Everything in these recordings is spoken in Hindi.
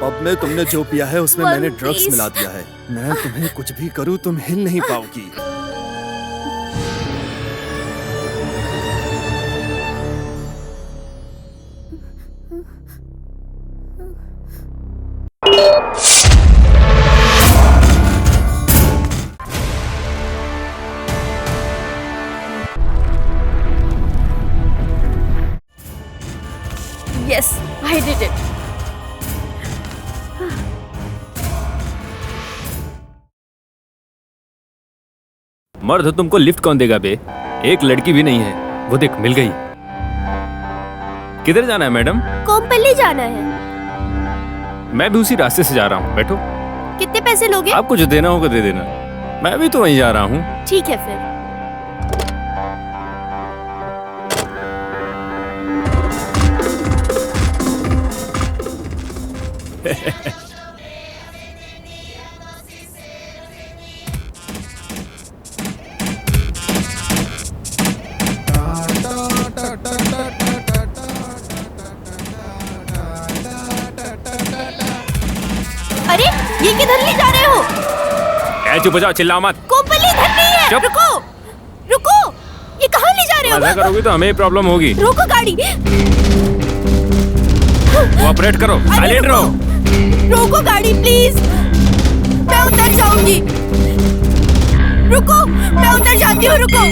पब में तुमने जो पिया है उसमें वरुण, मैंने ड्रग्स please। मिला दिया है। मैं तुम्हें कुछ भी करूं तुम हिल नहीं पाओगी। Yes, I did it. मर्द तुमको लिफ्ट कौन देगा बे? एक लड़की भी नहीं है। वो देख मिल गई। किधर जाना है मैडम? कोम्पली जाना है। मैं भी उसी रास्ते से जा रहा हूँ, बैठो। कितने पैसे लोगे? आपको जो देना होगा दे देना। मैं भी तो वहीं जा रहा हूँ। ठीक है फिर। अरे ये किधर ले जा रहे हो? ए चुप हो जाओ, चिल्लाओ मत। कोम्पली इधर नहीं है। चुप। रुको, रुको। ये कहाँ ले जा रहे मजा हो? करोगी तो हमें ही प्रॉब्लम होगी। रोको गाड़ी। कोऑपरेट करो, अरे साइलेंट रहो। रोको गाड़ी प्लीज। मैं उतर जाऊंगी। रुको, मैं उतर जाती हूँ। रुको,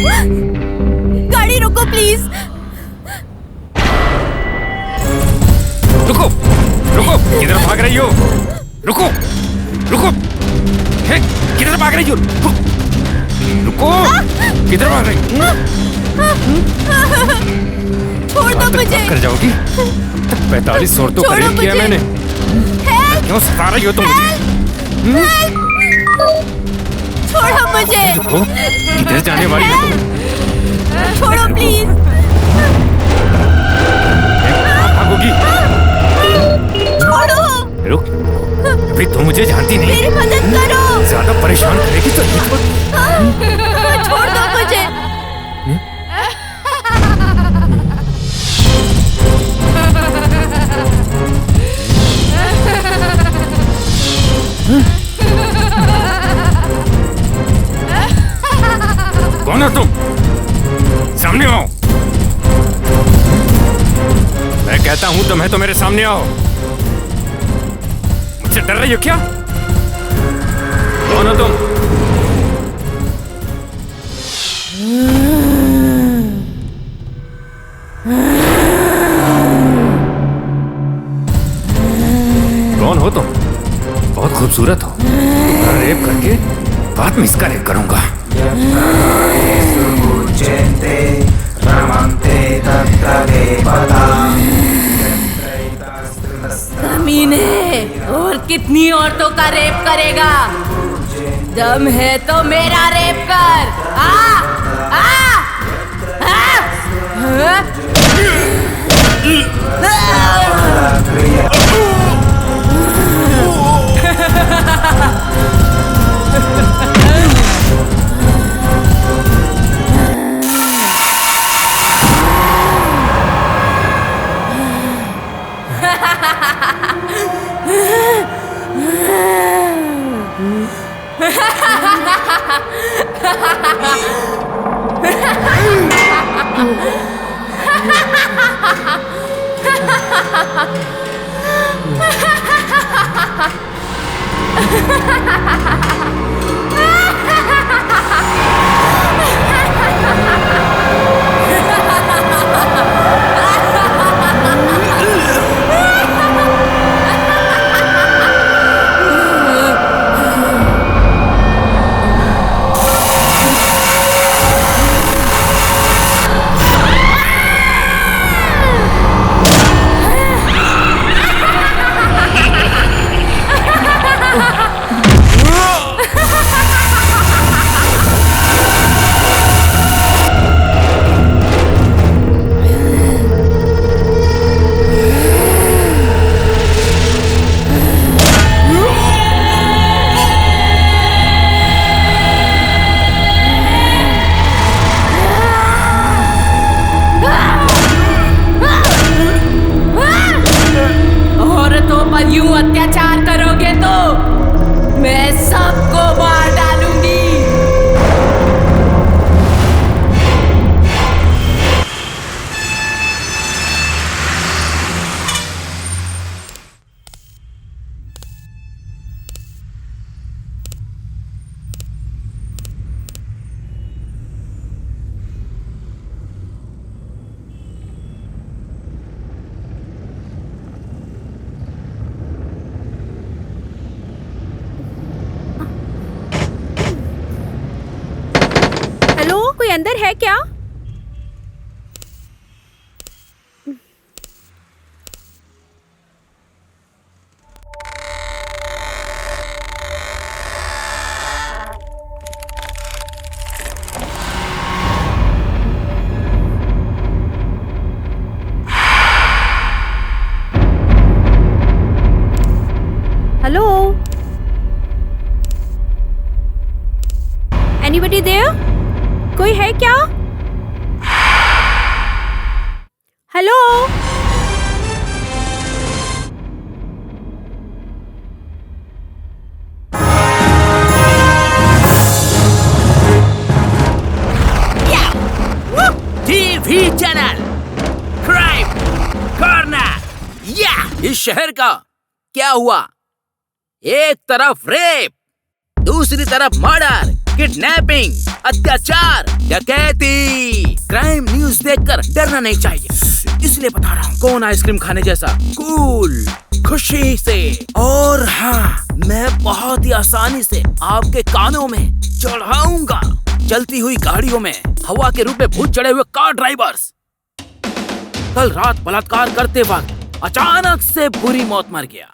गाड़ी रुको प्लीज। रुको, रुको, किधर भाग रही हो? रुको, रुको, हे, किधर भाग रही हो? रुको, किधर भाग रही हो? छोड़ दो मुझे। कर जाओगी? 45 औरतों का रेप किया मैंने। क्यों सता रही हो तुम मुझे? छोड़ो मुझे। रुको, किधर जाने वाली हो तुम? छोड़ो प्लीज। भागोगी? छोड़ो। रुक, अभी तुम मुझे जानती नहीं। मेरी मदद करो। ज्यादा परेशान करेगी तो छोड़ दो मुझे। कौन हो तुम? सामने आओ। मैं कहता हूं तुम्हें तो मेरे सामने आओ। मुझसे डर रही हो क्या? कौन हो तुम? कौन हो तुम? बहुत खूबसूरत हो। तुम्हारा रेप करके बाद में इसका रेप करूंगा। कमीने, और कितनी औरतों का रेप करेगा? दम है तो मेरा रेप कर। आ, आ, यूं अत्याचार करोगे तो मैं सबको मार डालूंगी। हेलो, कोई अंदर है क्या? Hello, anybody there? कोई है क्या? Hello, TV channel Crime Corner. या इस शहर का क्या हुआ? एक तरफ रेप, दूसरी तरफ मर्डर, किडनैपिंग, अत्याचार, डकैती। क्राइम न्यूज देखकर डरना नहीं चाहिए, इसलिए बता रहा हूँ। कौन आइसक्रीम खाने जैसा कूल, खुशी से। और हाँ, मैं बहुत ही आसानी से आपके कानों में चढ़ाऊंगा। चलती हुई गाड़ियों में हवा के रूप में भूत चढ़े हुए कार ड्राइवर्स। कल रात बलात्कार करते वक्त अचानक से बुरी मौत मर गया।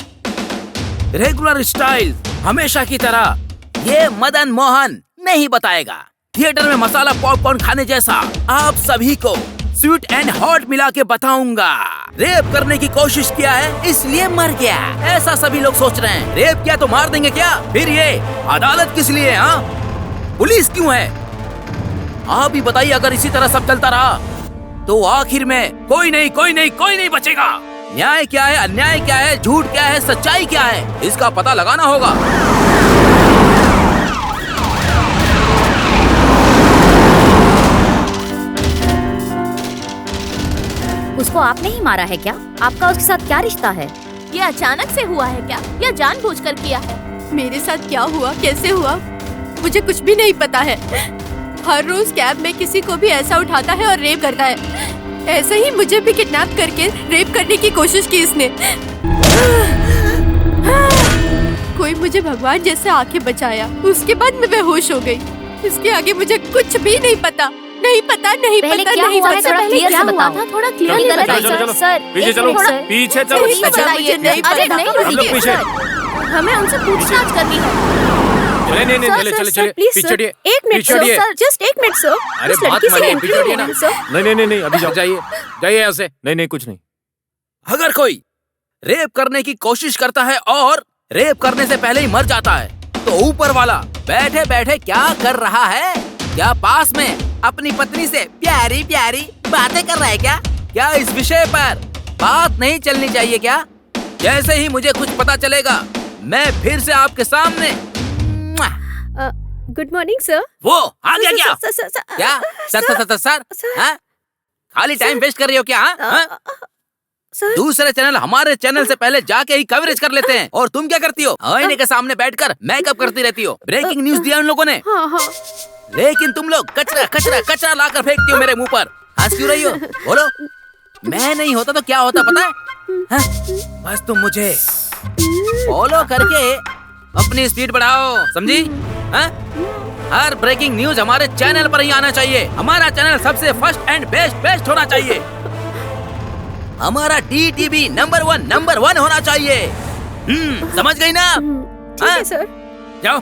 रेगुलर स्टाइल हमेशा की तरह ये मदन मोहन नहीं बताएगा। थिएटर में मसाला पॉपकॉर्न खाने जैसा आप सभी को स्वीट एंड हॉट मिला के बताऊंगा। रेप करने की कोशिश किया है इसलिए मर गया, ऐसा सभी लोग सोच रहे हैं। रेप किया तो मार देंगे क्या? फिर ये अदालत किस लिए? हाँ, पुलिस क्यों है? आप ही बताइए। अगर इसी तरह सब चलता रहा तो आखिर में कोई नहीं बचेगा। न्याय क्या है, अन्याय क्या है, झूठ क्या है, सच्चाई क्या है, इसका पता लगाना होगा। उसको आपने ही मारा है क्या? आपका उसके साथ क्या रिश्ता है? ये अचानक से हुआ है क्या या जानबूझकर किया है? मेरे साथ क्या हुआ, कैसे हुआ, मुझे कुछ भी नहीं पता है। हर रोज कैब में किसी को भी ऐसा उठाता है और रेप करता है। ऐसे ही मुझे भी किडनैप करके रेप करने की कोशिश की इसने। कोई मुझे भगवान जैसे आके बचाया, उसके बाद मैं बेहोश हो गई। इसके आगे मुझे कुछ भी नहीं पता। पहले क्या हुआ था, थोड़ा क्लियरली बताइए सर। पीछे चलो, पीछे चलो। अरे नहीं, पीछे। हमें उनसे पूछताछ करनी है। नहीं, चले प्लीज सर, एक मिनट सर, जस्ट एक मिनट सर। अरे बात मानिए, पीछे हटिए ना। नहीं, अभी जाइए यहाँ से। नहीं, कुछ नहीं। अगर कोई रेप करने की कोशिश करता है और रेप करने से पहले ही मर जाता है तो ऊपर वाला बैठे बैठे क्या कर रहा है? क्या पास में अपनी पत्नी से प्यारी प्यारी बातें कर रहा है क्या? क्या इस विषय पर बात नहीं चलनी चाहिए क्या? जैसे ही मुझे कुछ पता चलेगा मैं फिर से आपके सामने। Good morning sir. वो आ गया क्या? क्या सर? हाँ? खाली टाइम वेस्ट कर रही हो क्या? हाँ? दूसरे चैनल हमारे चैनल से पहले जाके ही कवरेज कर लेते हैं और तुम क्या करती हो? आईने के सामने बैठकर मेकअप करती रहती हो। ब्रेकिंग न्यूज दिया उन लोगों ने। लेकिन तुम लोग कचरा लाकर फेंकती हो मेरे मुंह पर। हंस क्यों रही हो? बोलो। मैं नहीं होता तो क्या होता पता है? हाँ? बस तुम मुझे फॉलो करके अपनी स्पीड बढ़ाओ, समझी? हाँ? हर ब्रेकिंग न्यूज हमारे चैनल पर ही आना चाहिए। हमारा चैनल सबसे फर्स्ट एंड बेस्ट होना चाहिए। हमारा DTV नंबर वन होना चाहिए। समझ गई ना? ठीक है सर। जाओ।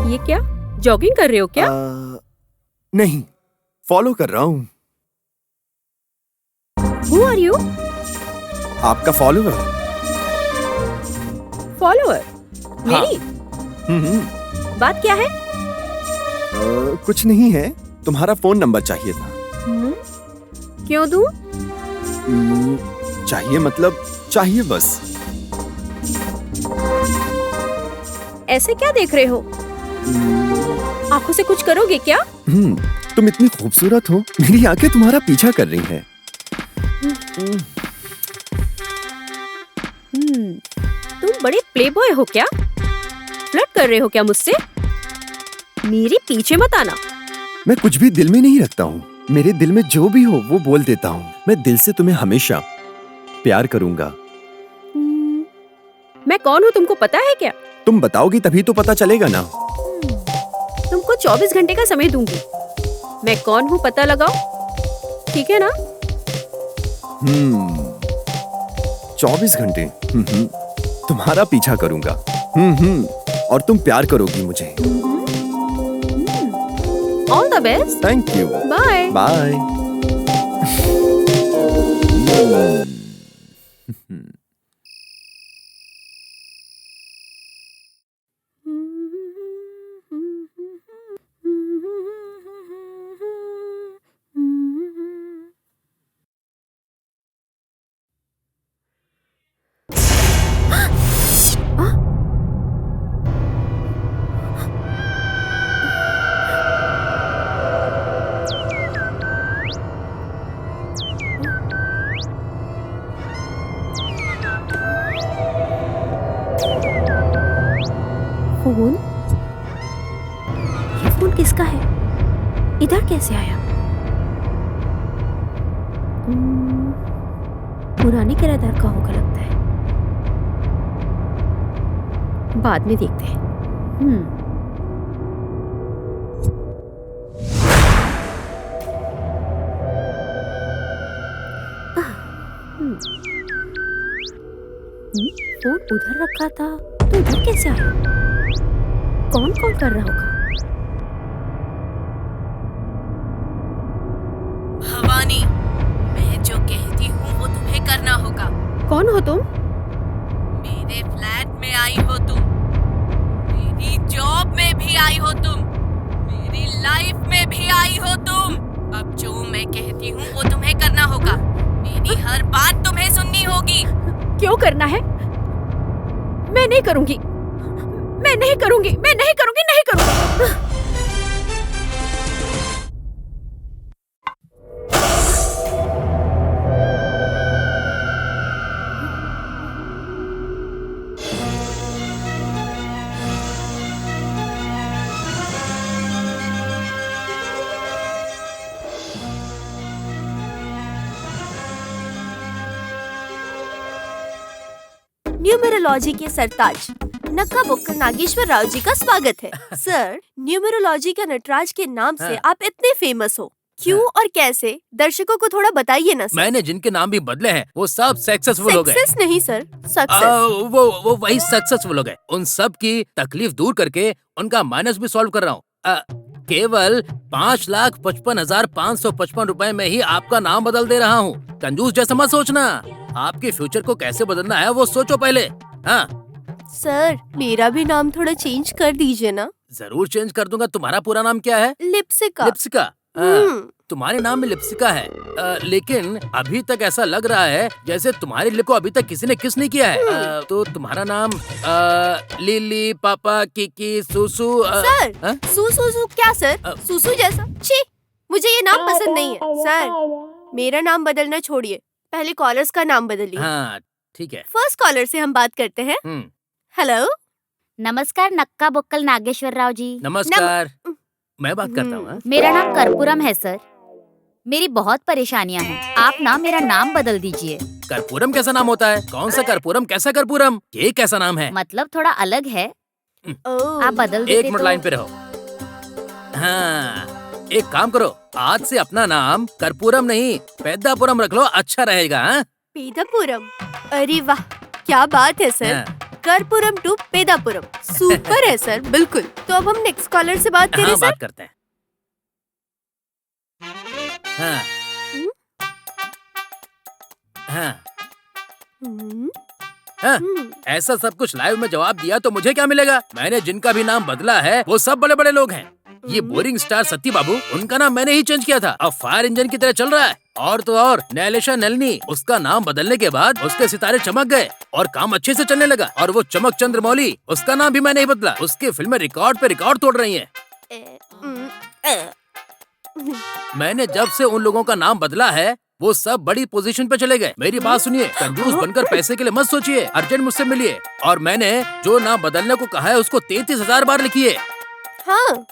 ये क्या, जॉगिंग कर रहे हो क्या? नहीं, फॉलो कर रहा हूँ। Who are you? आपका फॉलोअर। फॉलोअर? मेरी? बात क्या है? कुछ नहीं है, तुम्हारा फोन नंबर चाहिए था। क्यों दूं? चाहिए मतलब चाहिए बस। ऐसे क्या देख रहे हो? आंखों से कुछ करोगे क्या? तुम इतनी खूबसूरत हो, मेरी आंखें तुम्हारा पीछा कर रही हैं। तुम बड़े प्लेबॉय हो क्या? फ्लर्ट कर रहे हो क्या मुझसे? मेरे पीछे मत आना। मैं कुछ भी दिल में नहीं रखता हूँ। मेरे दिल में जो भी हो वो बोल देता हूँ। मैं दिल से तुम्हें हमेशा प्यार करूंगा। मैं कौन हूँ तुमको पता है क्या? तुम बताओगी तभी तो पता चलेगा ना। तुमको 24 घंटे का समय दूंगी। मैं कौन हूँ पता लगाओ, ठीक है ना? 24 घंटे तुम्हारा पीछा करूंगा। और तुम प्यार करोगी मुझे। All the best. Thank you. Bye bye. Phone? ये फोन किसका है? इधर कैसे आया? पुराने किराएदार का होगा लगता है। बाद में देखते हैं। फोन उधर रखा था तो इधर कैसे आया? कौन कॉल कर रहा होगा? भवानी, मैं जो कहती हूँ वो तुम्हें करना होगा। कौन हो तुम? मेरे फ्लैट में आई हो तुम, मेरी जॉब में भी आई हो तुम, मेरी लाइफ में भी आई हो तुम। अब जो मैं कहती हूँ वो तुम्हें करना होगा। मेरी हर बात तुम्हें सुननी होगी। क्यों करना है? मैं नहीं करूंगी, मैं नहीं करूंगी, मैं नहीं करूंगी, नहीं करूंगी। न्यूमेरोलॉजी के सरताज नक्का बुक्कल नागेश्वर राव जी का स्वागत है। सर, न्यूमेरोलॉजी के नटराज के नाम से आप इतने फेमस हो, क्यों और कैसे? दर्शकों को थोड़ा बताइए ना सर। मैंने जिनके नाम भी बदले हैं वो सब सक्सेसफुल हो गए। सक्सेस नहीं सर, सक्सेस। वो वही सक्सेसफुल हो गए। उन सब की तकलीफ दूर करके उनका माइनस भी सॉल्व कर रहा हूँ। केवल 5,55,555 रुपए में ही आपका नाम बदल दे रहा हूँ। कंजूस जैसा मत सोचना। आपके फ्यूचर को कैसे बदलना है वो सोचो पहले। हाँ सर, मेरा भी नाम थोड़ा चेंज कर दीजिए ना। जरूर चेंज कर दूंगा। तुम्हारा पूरा नाम क्या है? लिप्सिका। लिप्सिका। तुम्हारे नाम में लिप्सिका है, लेकिन अभी तक ऐसा लग रहा है जैसे तुम्हारे लिप को अभी तक किसी ने किस नहीं किया है। तो तुम्हारा नाम लिली, पापा, किकी, सुसु। सर, सुसु क्या सर? सुसु जैसा? छी, मुझे ये नाम पसंद नहीं है। सर, मेरा नाम बदलना छोड़िए, पहले कॉलर्स का नाम बदलिए। हाँ ठीक है। फर्स्ट कॉलर से हम बात करते हैं। हेलो। नमस्कार नक्का बुक्कल नागेश्वर राव जी। नमस्कार। मैं बात करता हूँ। मेरा नाम कर्पूरम है सर। मेरी बहुत परेशानियां हैं। आप ना मेरा नाम बदल दीजिए। कर्पूरम कैसा नाम होता है? कौन सा कर्पूरम? कैसा कर्पूरम? ये कैसा नाम है? मतलब थोड़ा अलग है। आप बदल देते एक मिनट लाइन पे रहो। हाँ, एक काम करो, आज से अपना नाम कर्पूरम नहीं पेद्दापुरम रख लो, अच्छा रहेगा। पेद्दापुरम? अरे वाह, क्या बात है सर। कर्पूरम टू पेदापुरम। सुपर है सर, बिल्कुल। तो अब हम नेक्स्ट कॉलर से बात करें हाँ, सर। बात करते हैं। हाँ। हाँ। हम्म, हाँ। हम्म, ऐसा सब कुछ लाइव में जवाब दिया तो मुझे क्या मिलेगा? मैंने जिनका भी नाम बदला है वो सब बड़े बड़े लोग हैं। ये बोरिंग स्टार सत्ती बाबू, उनका नाम मैंने ही चेंज किया था। अब फायर इंजन की तरह चल रहा है। और तो और नैलेशा नलिनी, उसका नाम बदलने के बाद उसके सितारे चमक गए और काम अच्छे से चलने लगा। और वो चमक चंद्र मौली, उसका नाम भी मैंने ही बदला। उसकी फिल्में रिकॉर्ड पे रिकॉर्ड तोड़ रही हैं। मैंने जब से उन लोगों का नाम बदला है वो सब बड़ी पोजीशन पे चले गए। मेरी बात सुनिए, कंजूस बनकर पैसे के लिए मत सोचिए, अर्जेंट मुझसे मिलिए। और मैंने जो नाम बदलने को कहा है उसको 33,000 बार लिखिए। हाँ।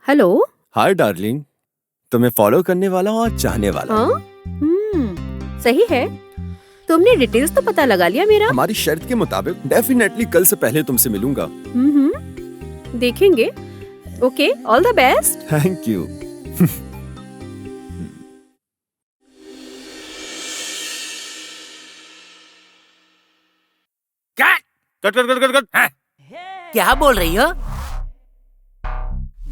हेलो। हाय डार्लिंग, तुम्हें फॉलो करने वाला हूँ और चाहने वाला हूँ। हाँ? सही है। तुमने डिटेल्स तो पता लगा लिया मेरा? हमारी शर्त के मुताबिक डेफिनेटली कल से पहले तुमसे मिलूंगा। देखेंगे। Okay, all the best. Thank you. Cut cut cut cut cut. हाँ। क्या बोल रही हो?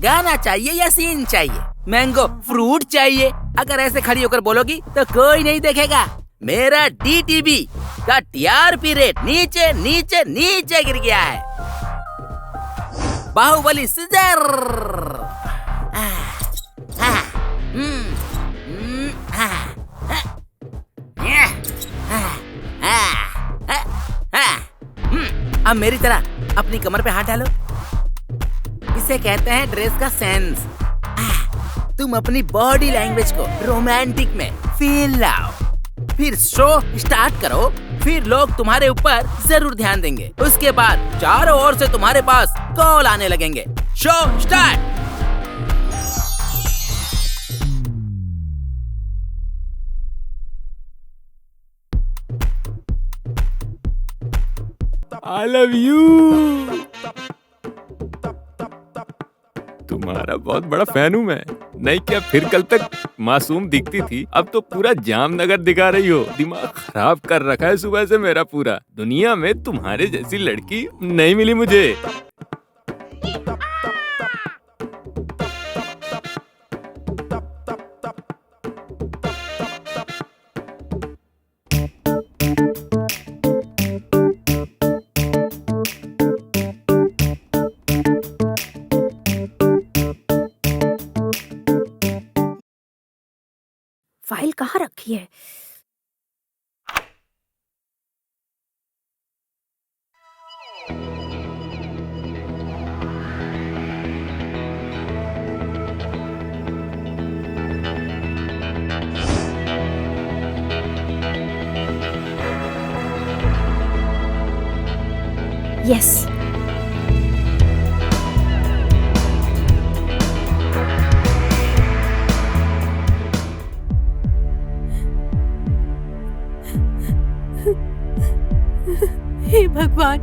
गाना चाहिए या सीन चाहिए? मैंगो फ्रूट चाहिए? अगर ऐसे खड़ी होकर बोलोगी तो कोई नहीं देखेगा। मेरा DTV का TRP रेट नीचे नीचे नीचे गिर गया है। बाहुबली सीजर। अब मेरी तरह अपनी कमर पे हाथ डालो। इसे कहते हैं ड्रेस का सेंस। तुम अपनी बॉडी लैंग्वेज को रोमांटिक में फील लाओ, फिर शो स्टार्ट करो। फिर लोग तुम्हारे ऊपर जरूर ध्यान देंगे। उसके बाद चारों ओर से तुम्हारे पास कॉल आने लगेंगे। Show start. I love you। तुम्हारा बहुत बड़ा फैन हूँ मैं। नहीं क्या, फिर कल तक मासूम दिखती थी, अब तो पूरा जामनगर दिखा रही हो। दिमाग खराब कर रखा है सुबह से मेरा पूरा। दुनिया में तुम्हारे जैसी लड़की नहीं मिली मुझे। फाइल कहाँ रखी है? यस। हे भगवान,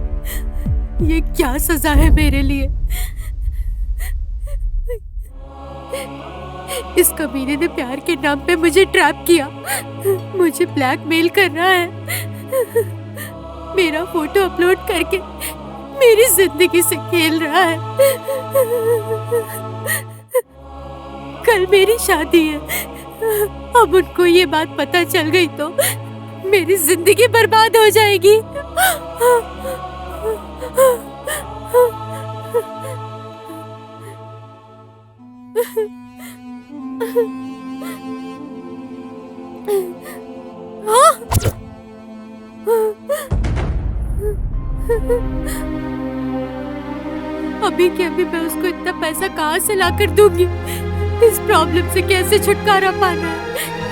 ये क्या सजा है मेरे लिए। इस कमीने ने प्यार के नाम पे मुझे ट्रैप किया, मुझे ब्लैकमेल कर रहा है, मेरा फोटो अपलोड करके मेरी जिंदगी से खेल रहा है। कल मेरी शादी है, अब उनको ये बात पता चल गई तो मेरी जिंदगी बर्बाद हो जाएगी। अभी के अभी मैं उसको इतना पैसा कहाँ से लाकर दूंगी? इस प्रॉब्लम से कैसे छुटकारा पाना है?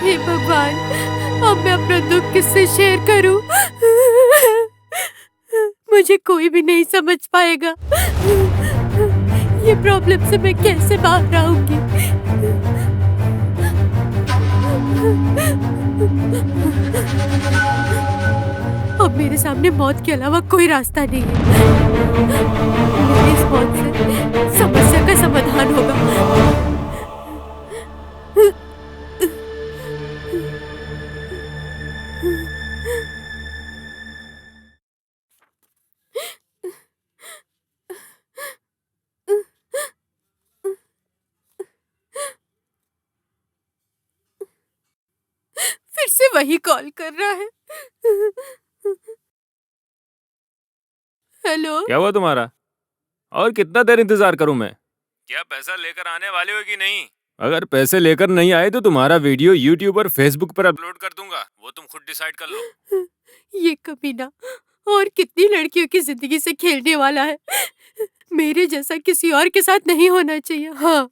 हे भगवान, अब मैं अपना दुख किससे शेयर करूं? मुझे कोई भी नहीं समझ पाएगा। ये प्रॉब्लम से मैं कैसे बाहर आऊंगी? अब मेरे सामने मौत के अलावा कोई रास्ता नहीं है। मेरी इस मौत से समस्या का समाधान होगा। वही कॉल कर रहा है। हेलो। क्या हुआ तुम्हारा? और कितना देर इंतजार करूं मैं? क्या पैसा लेकर आने वाले हो कि नहीं? अगर पैसे लेकर नहीं आए तो तुम्हारा वीडियो यूट्यूब और फेसबुक पर अपलोड कर दूंगा, वो तुम खुद डिसाइड कर लो। ये कमीना और कितनी लड़कियों की जिंदगी से खेलने वाला है। मेरे जैसा किसी और के साथ नहीं होना चाहिए। हाँ।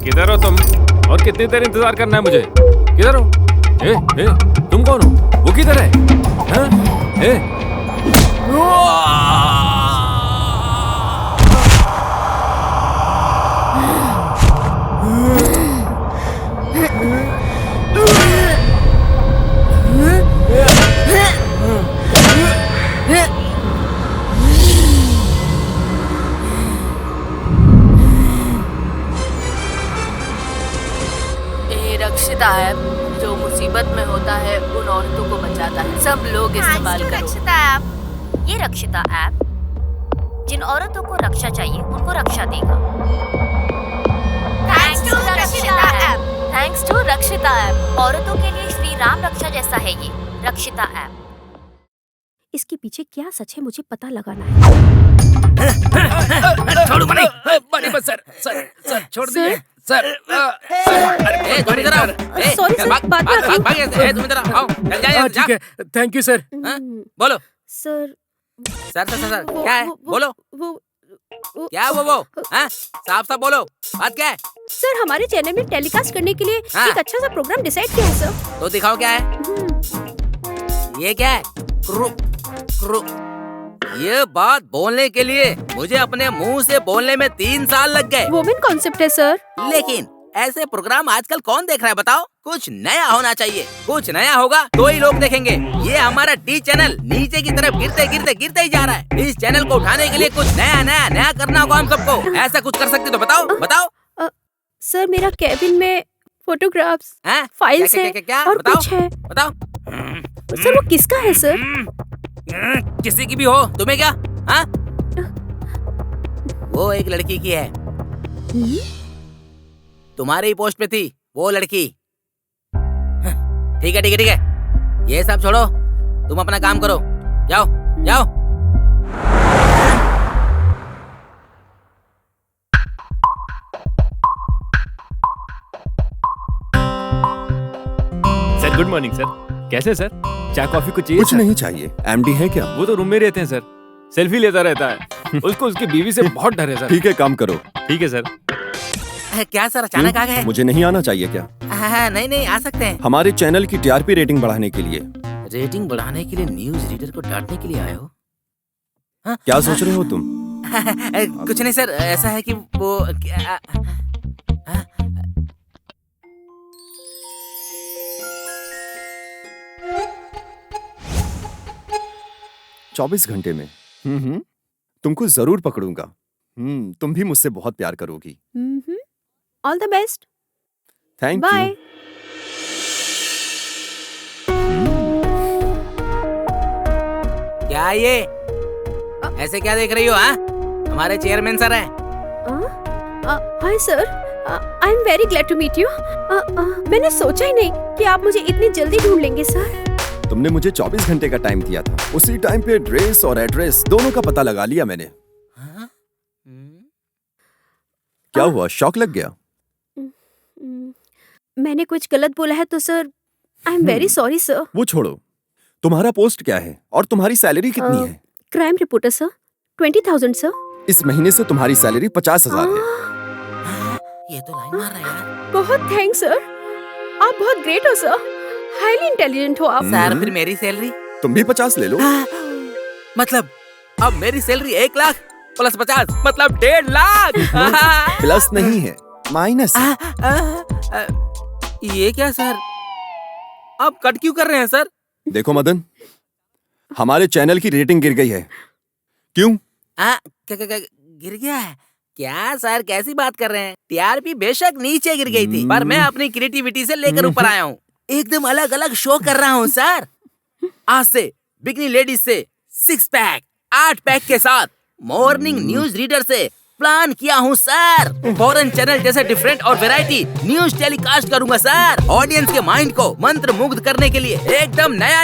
किधर हो तुम? और कितनी देर इंतजार करना है मुझे? किधर हो? ए, तुम कौन हो? वो किधर है? हाँ? ये रक्षिता ऐप जो मुसीबत में होता है उन औरतों को बचाता है। सब लोग इस्तेमाल करो। रक्षिता ऐप। ये रक्षिता ऐप जिन औरतों को रक्षा चाहिए उनको रक्षा देगा। थैंक्स टू रक्षिता ऐप। थैंक्स टू रक्षिता ऐप। औरतों के लिए श्री राम रक्षा जैसा है ये रक्षिता ऐप। इसके पीछे क्या सच है मुझे पता लगाना है। छोड़ो बनी बनी बस सर छोड़ दीजिए सर। ए तुम इधर आओ। Sorry, sir, बाद में आती हूँ। भाग ए तुम इधर आओ। चल जा ठीक है, थैंक यू सर। बोलो सर सर क्या है? बोलो वो क्या वो हाँ साफ साफ बोलो, बात क्या है? सर हमारे चैनल में टेलीकास्ट करने के लिए हाँ। एक अच्छा सा प्रोग्राम डिसाइड किया है सर। तो दिखाओ क्या है? ये क्या है? क्रू क्रू ये बात बोलने के लिए मुझे अपने मुंह से बोलने में 3 साल लग गए। वुमेन कॉन्सेप्ट है सर। लेकिन ऐसे प्रोग्राम आजकल कौन देख रहा है बताओ? कुछ नया होना चाहिए। कुछ नया होगा तो ही लोग देखेंगे। ये हमारा डी चैनल नीचे की तरफ गिरते ही जा रहा है। इस चैनल को उठाने के लिए कुछ नया करना होगा हम सबको। ऐसा कुछ कर सकते तो बताओ। सर मेरा कैबिन में फोटोग्राफ्स, हैं? फाइल्स है क्या? और बताओ, कुछ है। बताओ। सर वो किसका है सर? किसी की भी हो, तुम्हें क्या? हाँ? वो एक लड़की की है। तुम्हारे ही पोस्ट पे थी वो लड़की। ठीक है। ये सब छोड़ो, तुम अपना काम करो। जाओ। Sir good morning sir. कैसे सर? चाय कॉफी कुछ चाहिए? कुछ सर? नहीं चाहिए। एमडी है क्या? वो तो रूम में रहते हैं सर। सेल्फी लेता रहता है। उसको उसकी बीवी से बहुत डर है सर। ठीक है, काम करो। ठीक है सर। क्या सर अचानक आ गए? मुझे नहीं आना चाहिए क्या? नहीं आ सकते हैं। हमारे चैनल की टीआरपी रेटिंग बढ़ाने के लिए। रेटिंग बढ़ाने के लिए न्यूज रीडर को डांटने के लिए आए हो? क्या सोच रहे हो तुम? कुछ नहीं सर, ऐसा है कि वो 24 घंटे में। तुमको जरूर पकड़ूंगा। तुम भी मुझसे बहुत प्यार करोगी। All the best. Thank bye. You. क्या ये ऐसे क्या देख रही हो? हाँ, हमारे चेयरमैन सर हैं। Hi sir, I am very glad to meet you. मैंने सोचा ही नहीं कि आप मुझे इतनी जल्दी ढूंढ लेंगे सर। तुमने मुझे 24 घंटे का टाइम दिया था। उसी टाइम पे ड्रेस और एड्रेस दोनों का पता लगा लिया मैंने। क्या हुआ, शॉक लग गया? मैंने कुछ गलत बोला है तो sir I am very sorry sir. वो छोड़ो, तुम्हारा पोस्ट क्या है और तुम्हारी सैलरी कितनी है? Crime reporter sir, 20,000 sir. इस महीने से तुम्हारी सैलरी 50,000 है। ये तो लाइन मार रहा है यार। बहुत थैंक्स सर, आप बहुत ग्रेट हो सर, हाईली इंटेलिजेंट हो आप। सर फिर मेरी सैलरी? तुम भी 50 ले लो। मतलब अब मेरी सैलरी 1 लाख प्लस 50 मतलब 1.5 लाख। प्लस नहीं है, माइनस। ये क्या सर, आप कट क्यों कर रहे हैं सर? देखो मदन, हमारे चैनल की रेटिंग गिर गई है। क्यों? क्या गिर गया है? क्या सर कैसी बात कर रहे हैं? टीआरपी बेशक नीचे गिर गई थी पर मैं अपनी क्रिएटिविटी से लेकर ऊपर आया हूँ। एकदम अलग अलग शो कर रहा हूँ सर। आज से बिकनी लेडीज से 6 पैक 8 पैक के साथ मॉर्निंग न्यूज रीडर से प्लान किया हूँ सर। फॉरेन चैनल जैसे डिफरेंट और वैरायटी न्यूज टेलीकास्ट करूंगा सर। ऑडियंस के माइंड को मंत्र मुग्ध करने के लिए एकदम नया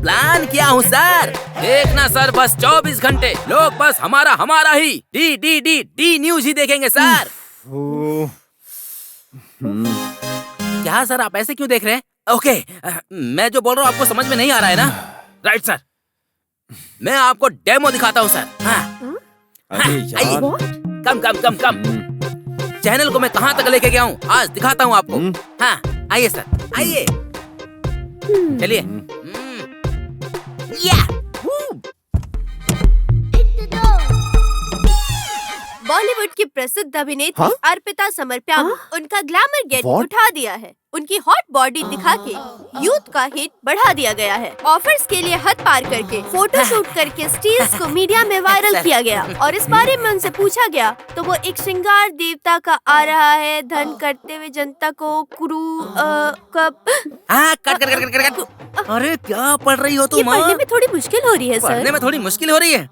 प्लान किया हूँ सर। देखना सर, बस 24 घंटे लोग बस हमारा ही डी न्यूज ही देखेंगे सर। क्या सर आप ऐसे क्यों देख रहे हैं? ओके, मैं जो बोल रहा हूँ आपको समझ में नहीं आ रहा है ना? राइट सर, मैं आपको डेमो दिखाता हूँ सर। हाँ, अरे आइए। यार, कम। चैनल को मैं कहाँ तक लेके गया हूँ आज दिखाता हूँ आपको। हाँ, आइए सर, आइए। चलिए। या बॉलीवुड की प्रसिद्ध अभिनेत्री हाँ? अर्पिता समर्प्या उनका ग्लैमर गेट What? उठा दिया है। उनकी हॉट बॉडी दिखा के यूथ का हिट बढ़ा दिया गया है। ऑफर्स के लिए हद पार करके फोटो शूट करके स्टील्स को मीडिया में वायरल किया गया और इस बारे में उनसे पूछा गया तो वो एक श्रृंगार देवता का आ रहा है धन करते हुए जनता को कब। हाँ, कट। अरे क्या पढ़ रही हो ये तुम? पढ़ने में थोड़ी मुश्किल हो रही है पढ़ने सर। में थोड़ी मुश्किल हो रही है।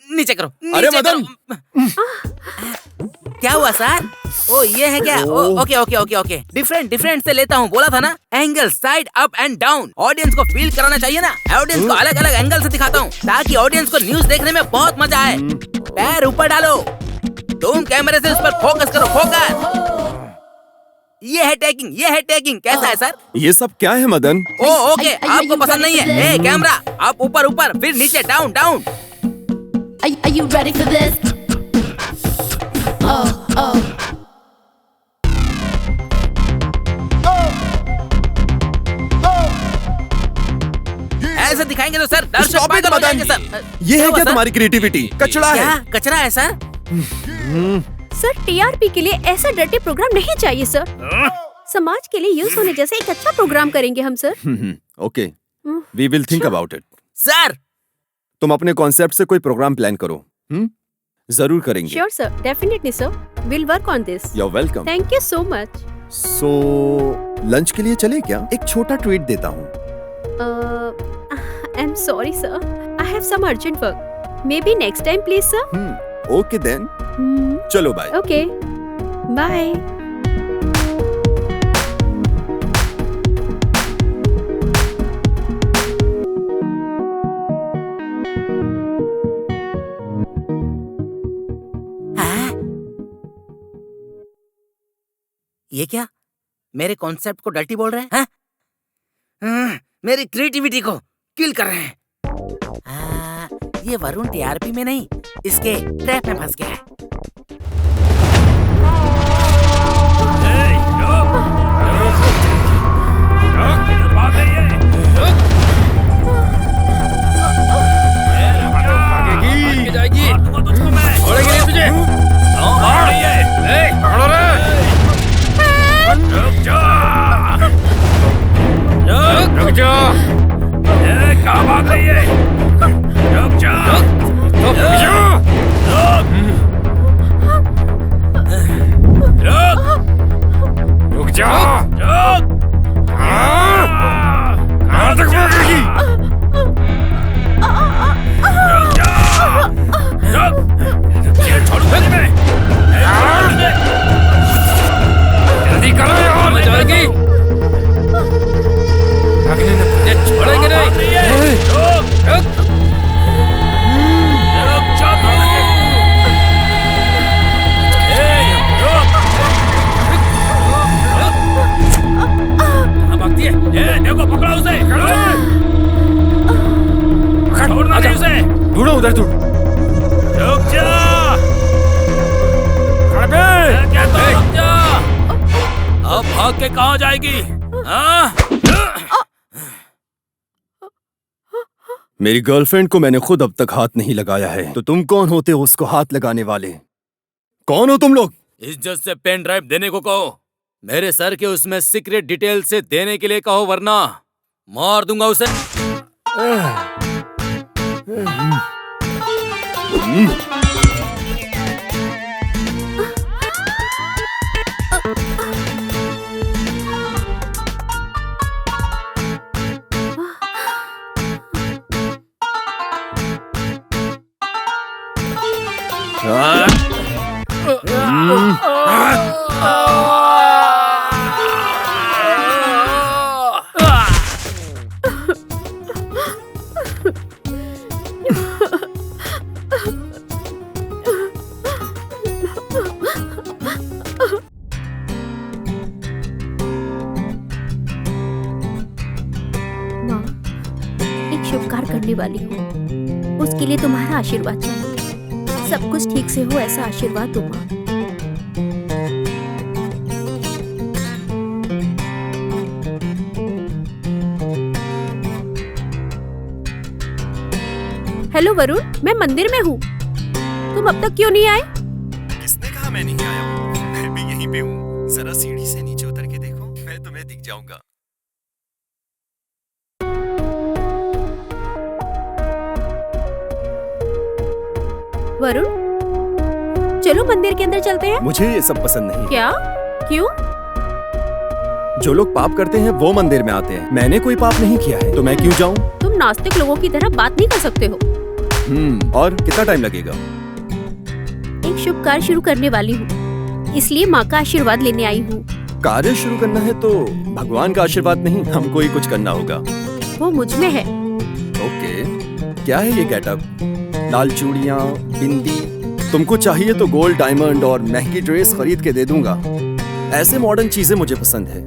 नीचे करो। अरे नीचे मदन! करो। क्या हुआ सर? ओ ये है क्या? ओके। डिफरेंट से लेता हूँ, बोला था ना। Angle, side, up and down. Audience को फील कराना चाहिए ना। ऑडियंस को अलग अलग एंगल से दिखाता हूँ ताकि ऑडियंस को न्यूज देखने में बहुत मजा आए। पैर ऊपर डालो, तुम कैमरे से उस पर फोकस करो, फोकस। ये है टैगिंग। कैसा है सर? ये सब क्या है मदन? ओके, आपको पसंद नहीं है? कैमरा आप ऊपर, फिर नीचे, down. Are you ready for this? ऐसे दिखाएंगे तो सर दर्शक Stop it, पागल हो मदन! जाएंगे सर। ये है हुआ, क्या सर? तुम्हारी क्रिएटिविटी? कचड़ा क्या है। कचरा है सर? सर टीआरपी के लिए ऐसा डर्टी प्रोग्राम नहीं चाहिए सर। समाज के लिए यूज होने जैसे एक अच्छा प्रोग्राम करेंगे हम sir. Okay, we will think about it. Sir तुम अपने कॉन्सेप्ट से कोई प्रोग्राम प्लान करो। जरूर करेंगे। Sure sir, definitely sir, will work on this. You are welcome. Thank you so much. So lunch के लिए चले क्या? एक छोटा ट्रीट देता हूँ। I am sorry sir, I have some urgent work. Maybe next time please sir. Okay then, चलो बाय। Okay bye. ये क्या? मेरे कॉन्सेप्ट को डर्टी बोल रहे हैं? मेरी क्रिएटिविटी को किल कर रहे हैं। ये वरुण टीआरपी में नहीं, इसके ट्रैप में फंस गया है। ढूंढो उधर, रुक जा। अब भाग के कहाँ जाएगी? मेरी गर्लफ्रेंड को मैंने खुद अब तक हाथ नहीं लगाया है, तो तुम कौन होते हो उसको हाथ लगाने वाले? कौन हो तुम लोग? इज्जत से पेन ड्राइव देने को कहो। मेरे सर के उसमें सीक्रेट डिटेल से देने के लिए कहो, वरना मार दूंगा उसे। माँ, एक शुभ कार्य करने वाली हूँ, उसके लिए तुम्हारा आशीर्वाद चाहिए। सब कुछ ठीक से हो ऐसा आशीर्वाद दो माँ। हेलो वरुण, मैं मंदिर में हूँ। तुम अब तक क्यों नहीं आए? किसने कहा मैं नहीं आया हूँ? मैं भी यहीं पे हूँ। जरा सीढ़ी से नीचे उतर के देखो, मैं तुम्हें दिख जाऊंगा। वरुण, चलो मंदिर के अंदर चलते हैं। मुझे ये सब पसंद नहीं। क्या? क्यों? जो लोग पाप करते हैं वो मंदिर में आते हैं। मैंने कोई पाप नहीं किया है, तो मैं क्यों जाऊं? तुम नास्तिक लोगों की तरह बात नहीं कर सकते हो। और कितना टाइम लगेगा? एक शुभ कार्य शुरू करने वाली हूँ, इसलिए माँ का आशीर्वाद लेने आई हूँ। कार्य शुरू करना है तो भगवान का आशीर्वाद नहीं, हमको ही कुछ करना होगा। वो मुझ में है। ओके, क्या है ये गेटअप? लाल चूड़ियाँ, बिंदी। तुमको चाहिए तो गोल्ड, डायमंड और महंगी ड्रेस खरीद के दे दूंगा। ऐसे मॉडर्न चीजें मुझे पसंद है।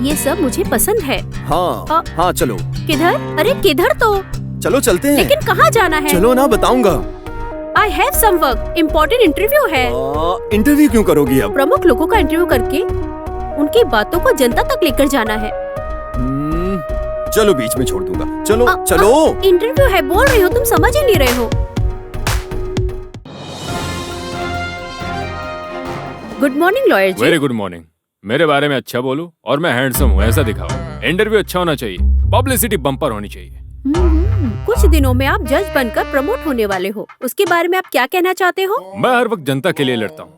ये सब मुझे पसंद है। हाँ हाँ, चलो। किधर? अरे किधर तो? चलो चलते हैं। लेकिन कहाँ जाना है? चलो ना, बताऊंगा। I have some work, important interview है। इंटरव्यू क्यों करोगी अब? प्रमुख लोगों का इंटरव्यू करके उनकी बातों को जनता तक लेकर जाना है। चलो बीच में छोड़ दूंगा। चलो चलो। इंटरव्यू है बोल रही हो, तुम समझ ही नहीं रहे हो। Good morning lawyer ji. Very good morning. मेरे बारे में अच्छा बोलो और मैं हैंडसम हूँ ऐसा दिखाओ। इंटरव्यू अच्छा होना चाहिए, पब्लिसिटी बम्पर होनी चाहिए। कुछ दिनों में आप जज बनकर प्रमोट होने वाले हो, उसके बारे में आप क्या कहना चाहते हो? मैं हर वक्त जनता के लिए लड़ता हूँ,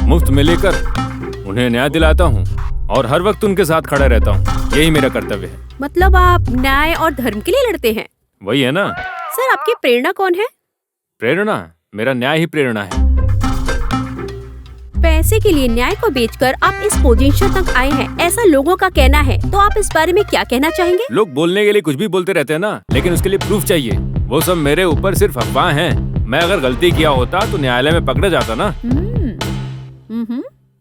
मुफ्त में लेकर उन्हें न्याय दिलाता हूँ और हर वक्त उनके साथ खड़ा रहता हूँ। यही मेरा कर्तव्य है। मतलब आप न्याय और धर्म के लिए लड़ते हैं? वही है ना। सर, आपकी प्रेरणा कौन है? प्रेरणा? मेरा न्याय ही प्रेरणा है। पैसे के लिए न्याय को बेचकर आप इस पोजीशन तक आए हैं, ऐसा लोगों का कहना है। तो आप इस बारे में क्या कहना चाहेंगे? लोग बोलने के लिए कुछ भी बोलते रहते हैं ना, लेकिन उसके लिए प्रूफ चाहिए। वो सब मेरे ऊपर सिर्फ अफवाह हैं। मैं अगर गलती किया होता तो न्यायालय में पकड़ा जाता ना।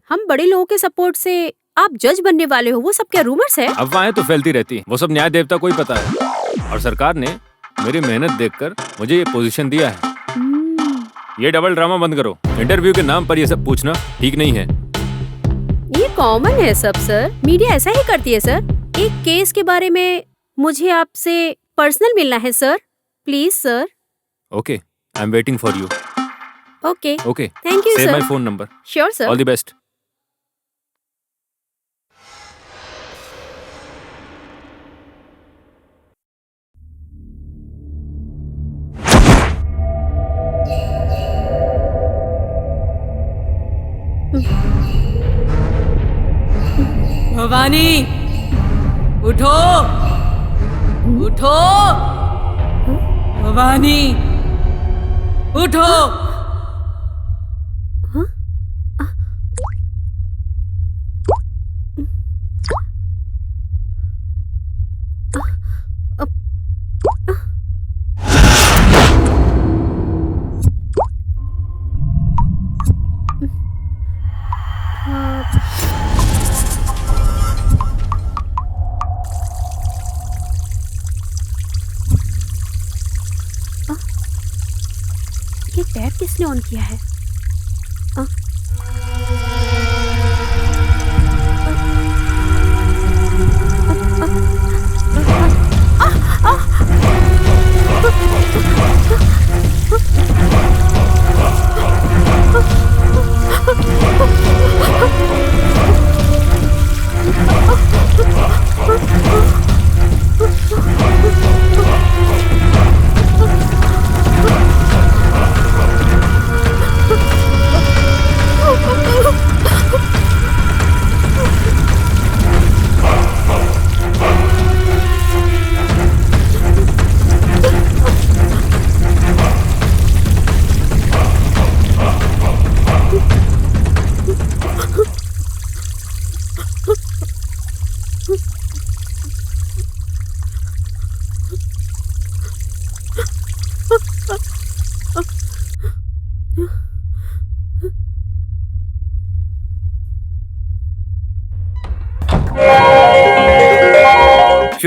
हम बड़े लोगों के सपोर्ट से आप जज बनने वाले हो, वो सब क्या रूमर्स है? अफवाहें तो फैलती रहती, वो सब न्याय देवता को ही पता है। और सरकार ने मेरी मेहनत देखकर मुझे ये पोजीशन दिया है। ये डबल ड्रामा बंद करो। इंटरव्यू के नाम पर ये सब पूछना ठीक नहीं है। ये कॉमन है सब सर, मीडिया ऐसा ही करती है सर। एक केस के बारे में मुझे आपसे पर्सनल मिलना है sir, please sir. Okay, I am waiting for you. Okay okay, thank you save sir. My phone number. Sure sir. All the best. Bhavani, उठो उठो। भवानी, उठो। ये टैप किसने ऑन किया है?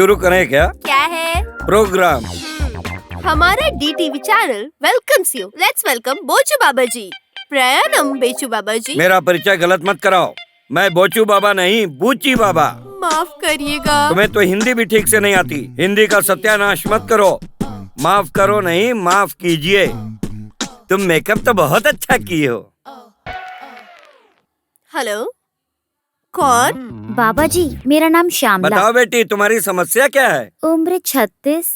शुरू करें क्या? क्या है? प्रोग्राम। हमारा DTV channel welcomes you. Let's welcome Bochu Baba ji. प्रणाम बेचू बाबा जी। मेरा परिचय गलत मत कराओ, मैं बोचू बाबा नहीं, बूची बाबा। माफ करिएगा। तुम्हें तो हिंदी भी ठीक से नहीं आती, हिंदी का सत्यानाश मत करो। माफ करो नहीं, माफ कीजिए। तुम मेकअप तो बहुत अच्छा किए हो। हेलो, कौन? बाबा जी, मेरा नाम श्यामला। बताओ बेटी, तुम्हारी समस्या क्या है? उम्र 36,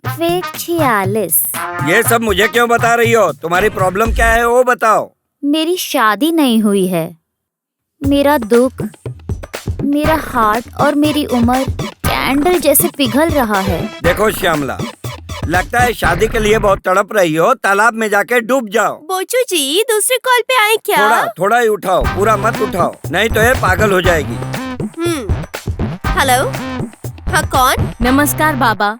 वेट 46। ये सब मुझे क्यों बता रही हो? तुम्हारी प्रॉब्लम क्या है वो बताओ। मेरी शादी नहीं हुई है। मेरा दुख, मेरा हार्ट और मेरी उम्र कैंडल जैसे पिघल रहा है। देखो श्यामला, लगता है शादी के लिए बहुत तड़प रही हो, तालाब में जाके डूब जाओ। बोचू जी, दूसरे कॉल पे आए क्या? थोड़ा ही उठाओ, पूरा मत उठाओ, नहीं तो ये पागल हो जाएगी। हेलो, हाँ कौन? नमस्कार बाबा,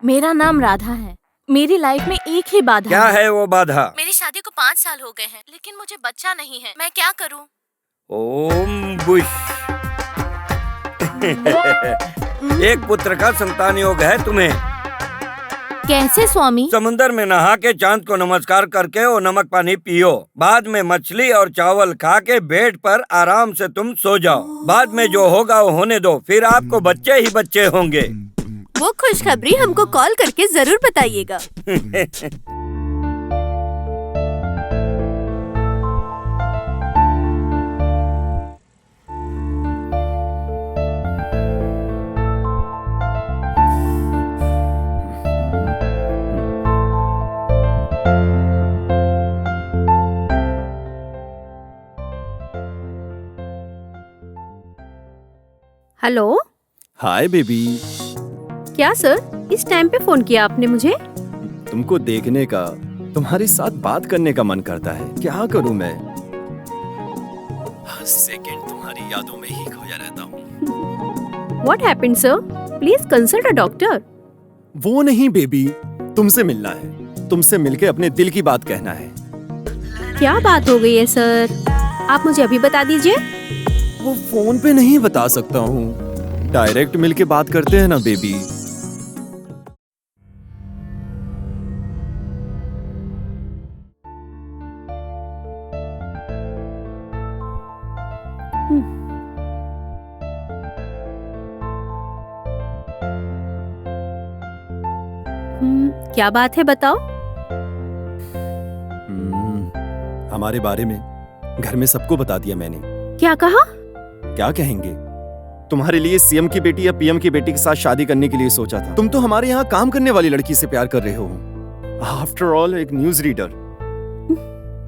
मेरा नाम राधा है। मेरी लाइफ में एक ही बाधा क्या है वो बाधा? मेरी शादी को 5 साल हो गए हैं, लेकिन मुझे बच्चा नहीं है। मैं क्या करूं? ओम बुश। एक पुत्र का संतान योग है तुम्हें। कैसे स्वामी? समुंदर में नहा के चांद को नमस्कार करके वो नमक पानी पियो। बाद में मछली और चावल खा के बेड पर आराम से तुम सो जाओ। बाद में जो होगा वो होने दो, फिर आपको बच्चे ही बच्चे होंगे। वो खुशखबरी हमको कॉल करके जरूर बताइएगा। हेलो। Hi baby. क्या सर, इस टाइम पे फोन किया आपने मुझे? तुमको देखने का, तुम्हारे साथ बात करने का मन करता है। क्या करूं मैं? हर सेकंड तुम्हारी यादों में ही खोया रहता हूँ। What happened, sir? Please consult a doctor. वो नहीं बेबी, तुमसे मिलना है। तुमसे मिलके अपने दिल की बात कहना है। क्या बात हो गई है सर? आप मुझे अभी बता दीजिए। वो फोन पे नहीं बता सकता हूँ, डायरेक्ट मिलके बात करते हैं ना बेबी। क्या बात है बताओ। हमारे बारे में घर में सबको बता दिया मैंने। क्या कहा? क्या कहेंगे? तुम्हारे लिए सीएम की बेटी या पीएम की बेटी के साथ शादी करने के लिए सोचा था। तुम तो हमारे यहाँ काम करने वाली लड़की से प्यार कर रहे हो। आफ्टर ऑल एक न्यूज रीडर।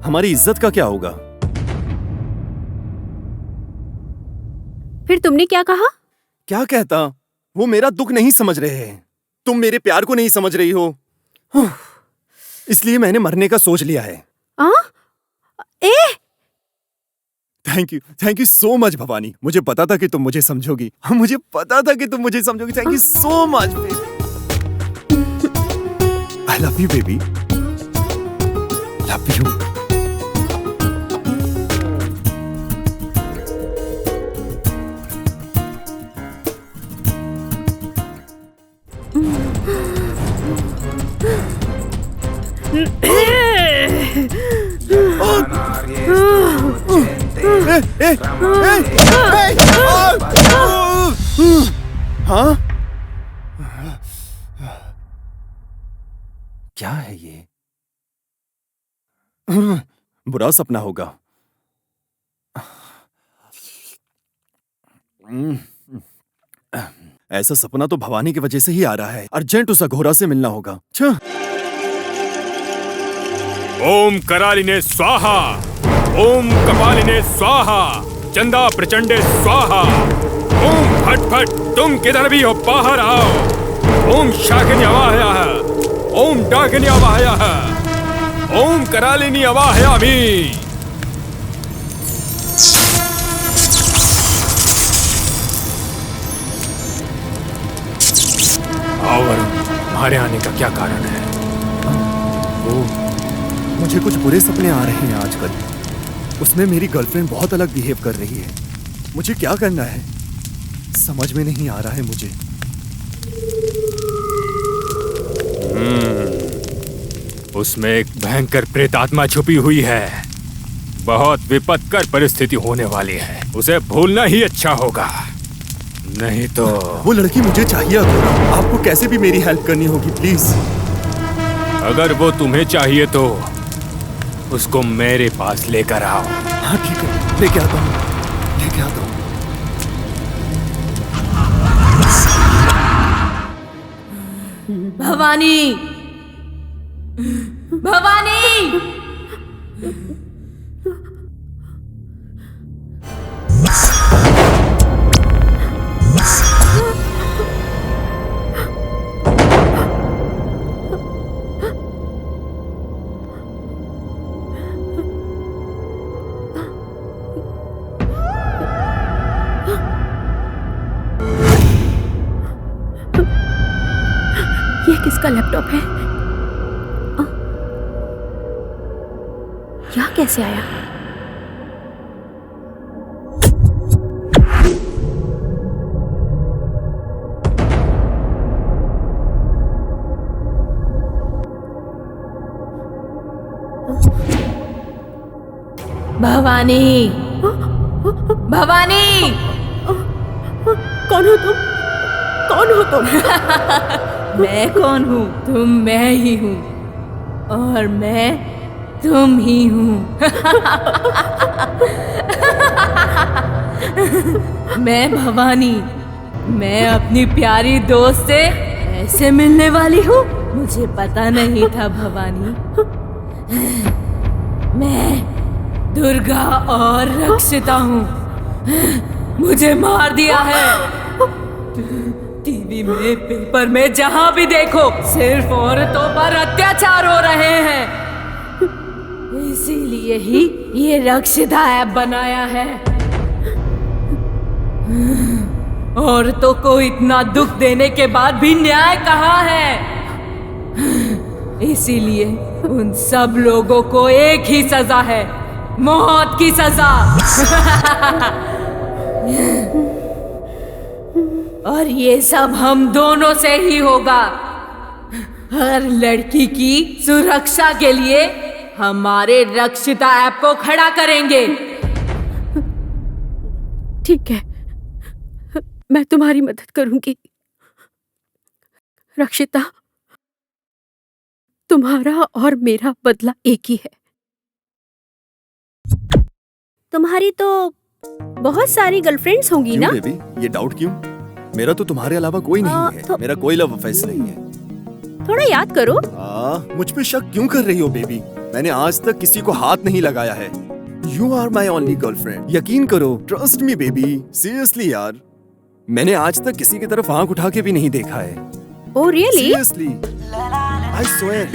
हमारी इज्जत का क्या होगा? फिर तुमने क्या कहा? क्या कहता? वो मेरा दुख नहीं समझ रहे हैं। तुम मेरे प्यार को नहीं समझ रही हो, इसलिए मैंने मरने का सोच लिया है। Thank you so much Bhavani. मुझे पता था कि तुम मुझे समझोगी। मुझे पता था कि तुम मुझे समझोगी। Thank you so much. I love you baby. Love you. हाँ? क्या है ये? बुरा सपना होगा। ऐसा सपना तो भवानी की वजह से ही आ रहा है। अर्जेंट उस अघोरा से मिलना होगा। ओम करालिने स्वाहा, ओम कपालिने स्वाहा, चंदा प्रचंडे स्वाहा। ओम फट फट, तुम किधर भी हो बाहर आओ। ओम शाकिनी अवाहयाः, ओम डाकिनी अवाहयाः, ओम करालिनी अवाहयामि। और हमारे आने का क्या कारण है? मुझे कुछ बुरे सपने आ रहे हैं आजकल। उसमें मेरी गर्लफ्रेंड बहुत अलग बिहेव कर रही है। मुझे क्या करना है समझ में नहीं आ रहा है मुझे। उसमें एक भयंकर प्रेतात्मा छुपी हुई है। बहुत विपत्कर परिस्थिति होने वाली है। उसे भूलना ही अच्छा होगा, नहीं तो। वो लड़की मुझे चाहिए अघोरा। आपको कैसे भी मेरी हेल्प करनी होगी, प्लीज। अगर वो तुम्हें चाहिए तो उसको मेरे पास लेकर आओ। हाँ ठीक है, लेके आता हूँ, लेके आता हूँ। भवानी, भवानी, ये किसका लैपटॉप है? यहाँ कैसे आया? भवानी, भवानी, कौन हो तुम? कौन हो तुम? मैं कौन हूँ? तुम मैं ही हूँ, और मैं तुम ही हूँ। मैं भवानी, मैं अपनी प्यारी दोस्त से ऐसे मिलने वाली हूँ। मुझे पता नहीं था भवानी। मैं दुर्गा और रक्षिता हूँ। मुझे मार दिया है। टीवी में, पेपर में, जहाँ भी देखो सिर्फ औरतों पर अत्याचार हो रहे हैं। इसीलिए ही ये रक्षिता ऐप बनाया है। औरतों को इतना दुख देने के बाद भी न्याय कहाँ है? इसीलिए उन सब लोगों को एक ही सजा है, मौत की सजा। और ये सब हम दोनों से ही होगा। हर लड़की की सुरक्षा के लिए हमारे रक्षिता ऐप को खड़ा करेंगे। ठीक है, मैं तुम्हारी मदद करूंगी। रक्षिता, तुम्हारा और मेरा बदला एक ही है। तुम्हारी तो बहुत सारी गर्लफ्रेंड्स होंगी ना? बेबी, ये डाउट क्यों? मेरा तो तुम्हारे अलावा कोई नहीं है। मेरा कोई लव अफेयर नहीं है। थोड़ा याद करो। मुझ पे शक क्यों कर रही हो बेबी? मैंने आज तक किसी को हाथ नहीं लगाया है। You are my only girlfriend. यकीन करो, ट्रस्ट मी बेबी, सीरियसली यार। मैंने आज तक किसी की तरफ आंख उठा के भी नहीं देखा है। Oh really? Seriously, I swear,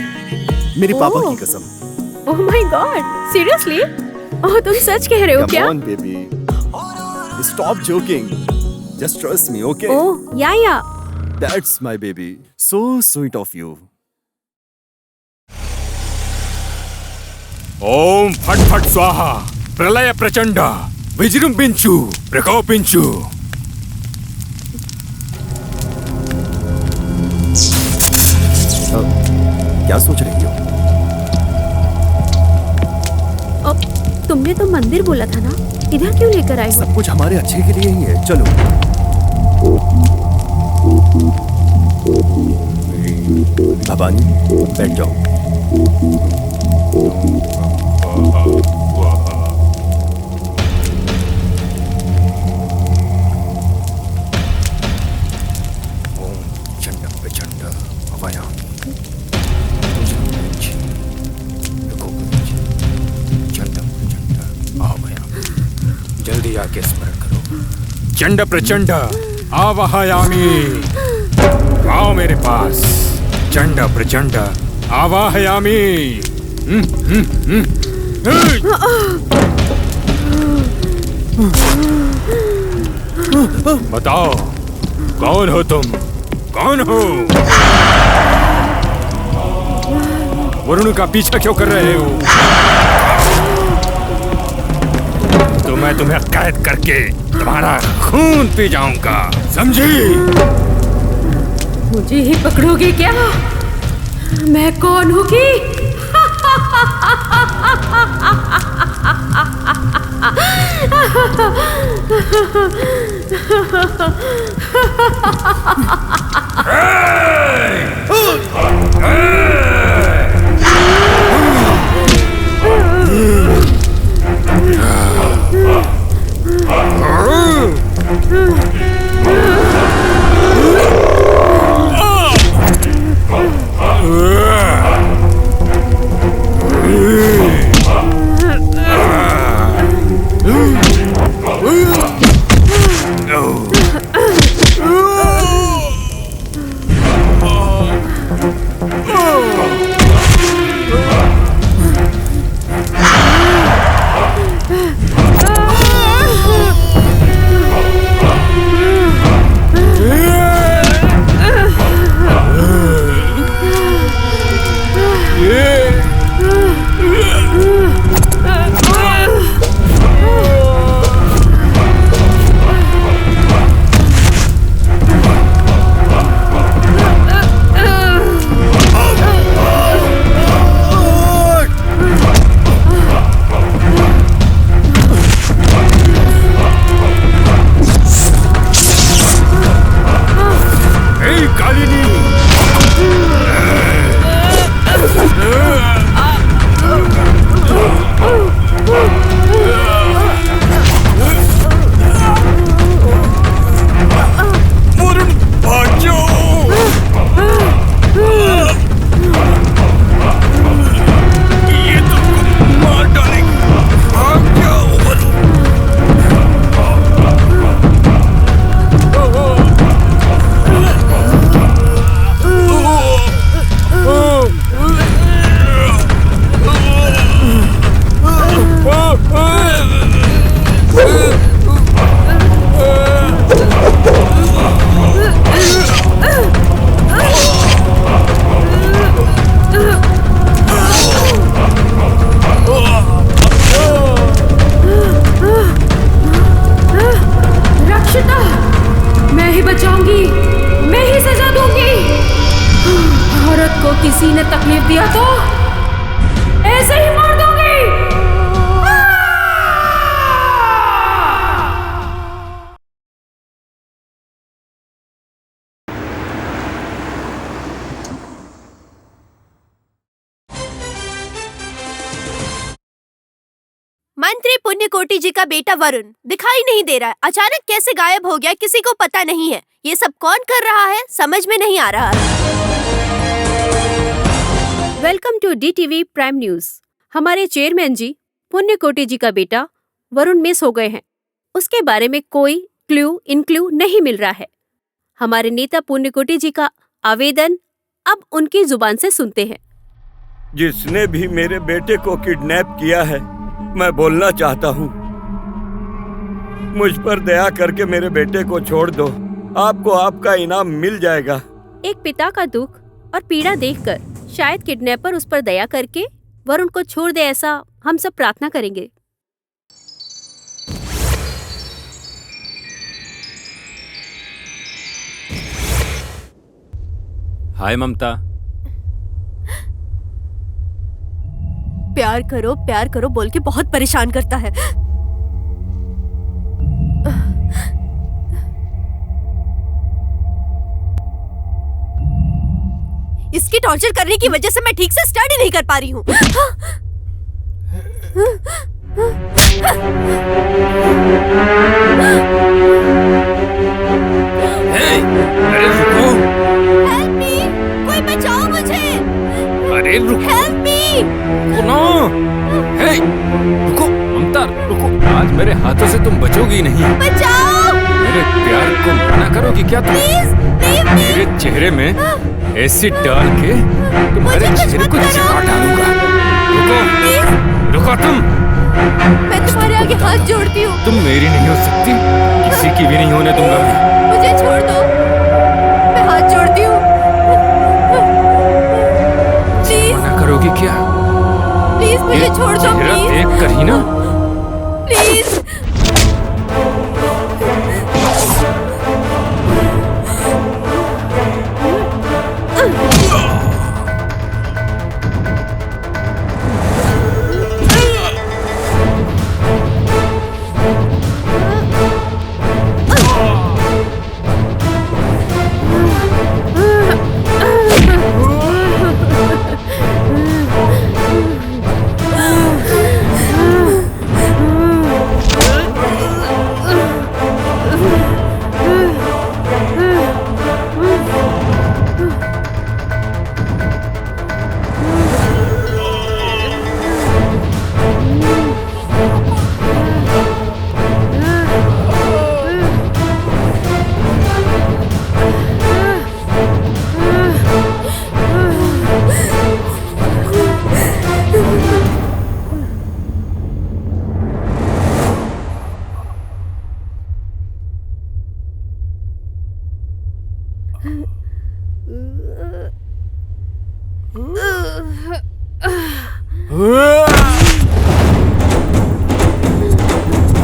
मेरे पापा की कसम। Oh my God, seriously? Oh, तुम सच कह रहे हो क्या? Come on, baby. Stop joking. Just trust me, okay? ओह, या। That's my baby. So sweet of you. ओम फट फट स्वाहा, प्रलय प्रचंड, विजृंभिंचु, प्रकोपिंचु। क्या सोच रही हो? तुमने तो मंदिर बोला था ना, इधर क्यों लेकर आए हो? सब कुछ हमारे अच्छे के लिए ही है। चलो। भवानी, बैठ जाओ। जल्दी आके स्मरण करो। चंड प्रचंड आवाहयामि। आओ मेरे पास। चंड प्रचंड आवाहयामि। बताओ, कौन हो तुम? कौन हो? वरुण का पीछा क्यों कर रहे हो? तो मैं तुम्हें कैद करके तुम्हारा खून पी जाऊंगा, समझी? मुझे ही पकड़ोगे क्या? मैं कौन हूँ कि किसी ने तकलीफ दिया तो ऐसे ही मार दूंगी। मंत्री पुण्यकोटि जी का बेटा वरुण दिखाई नहीं दे रहा है। अचानक कैसे गायब हो गया किसी को पता नहीं है। ये सब कौन कर रहा है समझ में नहीं आ रहा है। Welcome to DTV prime news. हमारे चेयरमैन जी पुण्यकोटि जी का बेटा वरुण मिस हो गए हैं। उसके बारे में कोई इनक्लू नहीं मिल रहा है। हमारे नेता पुण्यकोटि जी का आवेदन अब उनकी जुबान से सुनते हैं। जिसने भी मेरे बेटे को किडनैप किया है, मैं बोलना चाहता हूँ, मुझ पर दया करके मेरे बेटे को छोड़ दो। आपको आपका इनाम मिल जाएगा। एक पिता का दुख और पीड़ा देखकर शायद किडनैपर उस पर दया करके वरुण को छोड़ दे, ऐसा हम सब प्रार्थना करेंगे। हाय ममता। प्यार करो बोल के बहुत परेशान करता है। इसकी टॉर्चर करने की वजह से मैं ठीक से स्टडी नहीं कर पा रही हूँ। अरे रुको। हेल्प मी, कोई बचाओ मुझे। अरे रुको। Help me. सुनो। हे, रुको ममता, रुको। आज मेरे हाथों से तुम बचोगी नहीं। बचाओ। मेरे प्यार को मना करोगी क्या तुम? प्लीज, मेरे चेहरे में एसिड डाल के तुम्हारे चेहरे को चिपका डालूंगा। रुको, रुको तुम। मैं तुम्हारे आगे हाथ जोड़ती हूँ। तुम मेरी नहीं हो सकती, किसी की भी नहीं होने दूंगा मैं। मुझे छोड़ दो, मैं हाथ जोड़ती हूँ। प्लीज। मना करोगी क्या? प्लीज मुझे छोड़ दो। चेहरा प्लीज देख कर ही ना। प्लीज।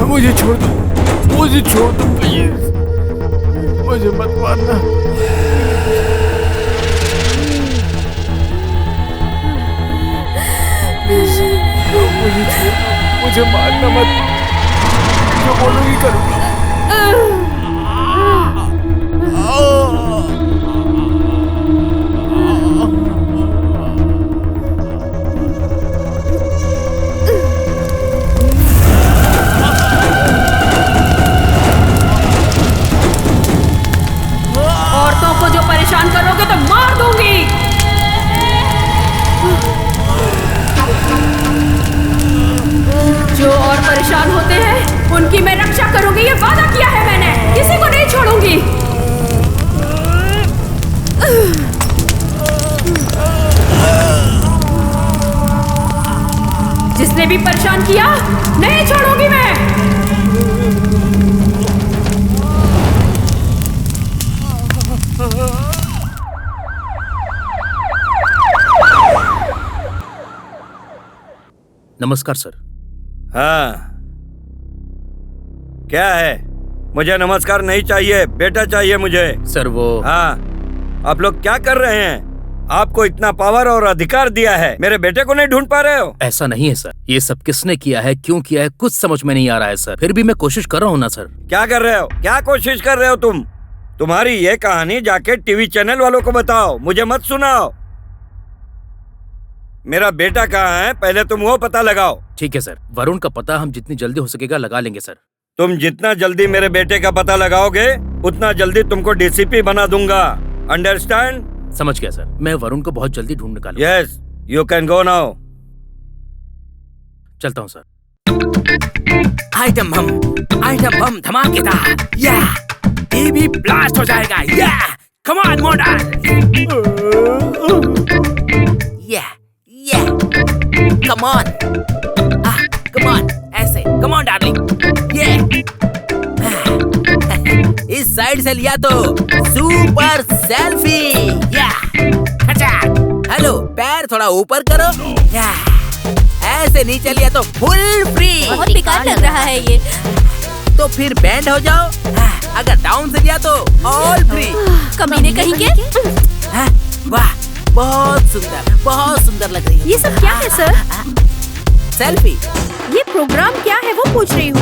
मुझे छोड़ दो, मुझे छोड़ दो प्लीज, मुझे मत मारना। प्लीज मुझे छोड़ दो, मुझे मारना मत, जो बोलोगी करूँगा। औरतों को जो परेशान करोगे तो मार दूंगी। जो और परेशान होते हैं उनकी मैं रक्षा करूंगी, ये वादा किया है मैंने, किसी को नहीं छोड़ूंगी। जिसने भी परेशान किया नहीं छोड़ूंगी मैं। नमस्कार सर। हाँ, क्या है? मुझे नमस्कार नहीं चाहिए, बेटा चाहिए मुझे। सर वो हाँ, आप लोग क्या कर रहे हैं? आपको इतना पावर और अधिकार दिया है, मेरे बेटे को नहीं ढूंढ पा रहे हो? ऐसा नहीं है सर, ये सब किसने किया है, क्यों किया है, कुछ समझ में नहीं आ रहा है सर। फिर भी मैं कोशिश कर रहा हूँ ना सर। क्या कर रहे हो? क्या कोशिश कर रहे हो तुम? तुम्हारी ये कहानी जाके टीवी चैनल वालों को बताओ, मुझे मत सुनाओ। मेरा बेटा कहाँ है, पहले तुम वो पता लगाओ। ठीक है सर, वरुण का पता हम जितनी जल्दी हो सकेगा लगा लेंगे सर। तुम जितना जल्दी मेरे बेटे का पता लगाओगे उतना जल्दी तुमको डीसीपी बना दूंगा। अंडरस्टैंड? समझ गया सर, मैं वरुण को बहुत जल्दी ढूंढ निकालूंगा। Yes, you can go now. चलता हूँ सर। आइटम बम धमाकेदार, या टीवी ब्लास्ट हो जाएगा, या कम ऑन मॉडल, या कम ऑन ऐसे, कम ऑन डार्लिंग, ये इस साइड से लिया तो सुपर सेल्फी, या हेलो, पैर थोड़ा ऊपर करो, या ऐसे नीचे लिया तो फुल फ्री। बहुत बेकार लग रहा है ये। तो फिर बैंड हो जाओ, अगर डाउन से लिया तो ऑल फ्री। कमीने कहेंगे। वाह, बहुत सुंदर लग रही है। ये सब क्या है सर? सेल्फी। ये प्रोग्राम क्या है वो पूछ रही हूँ।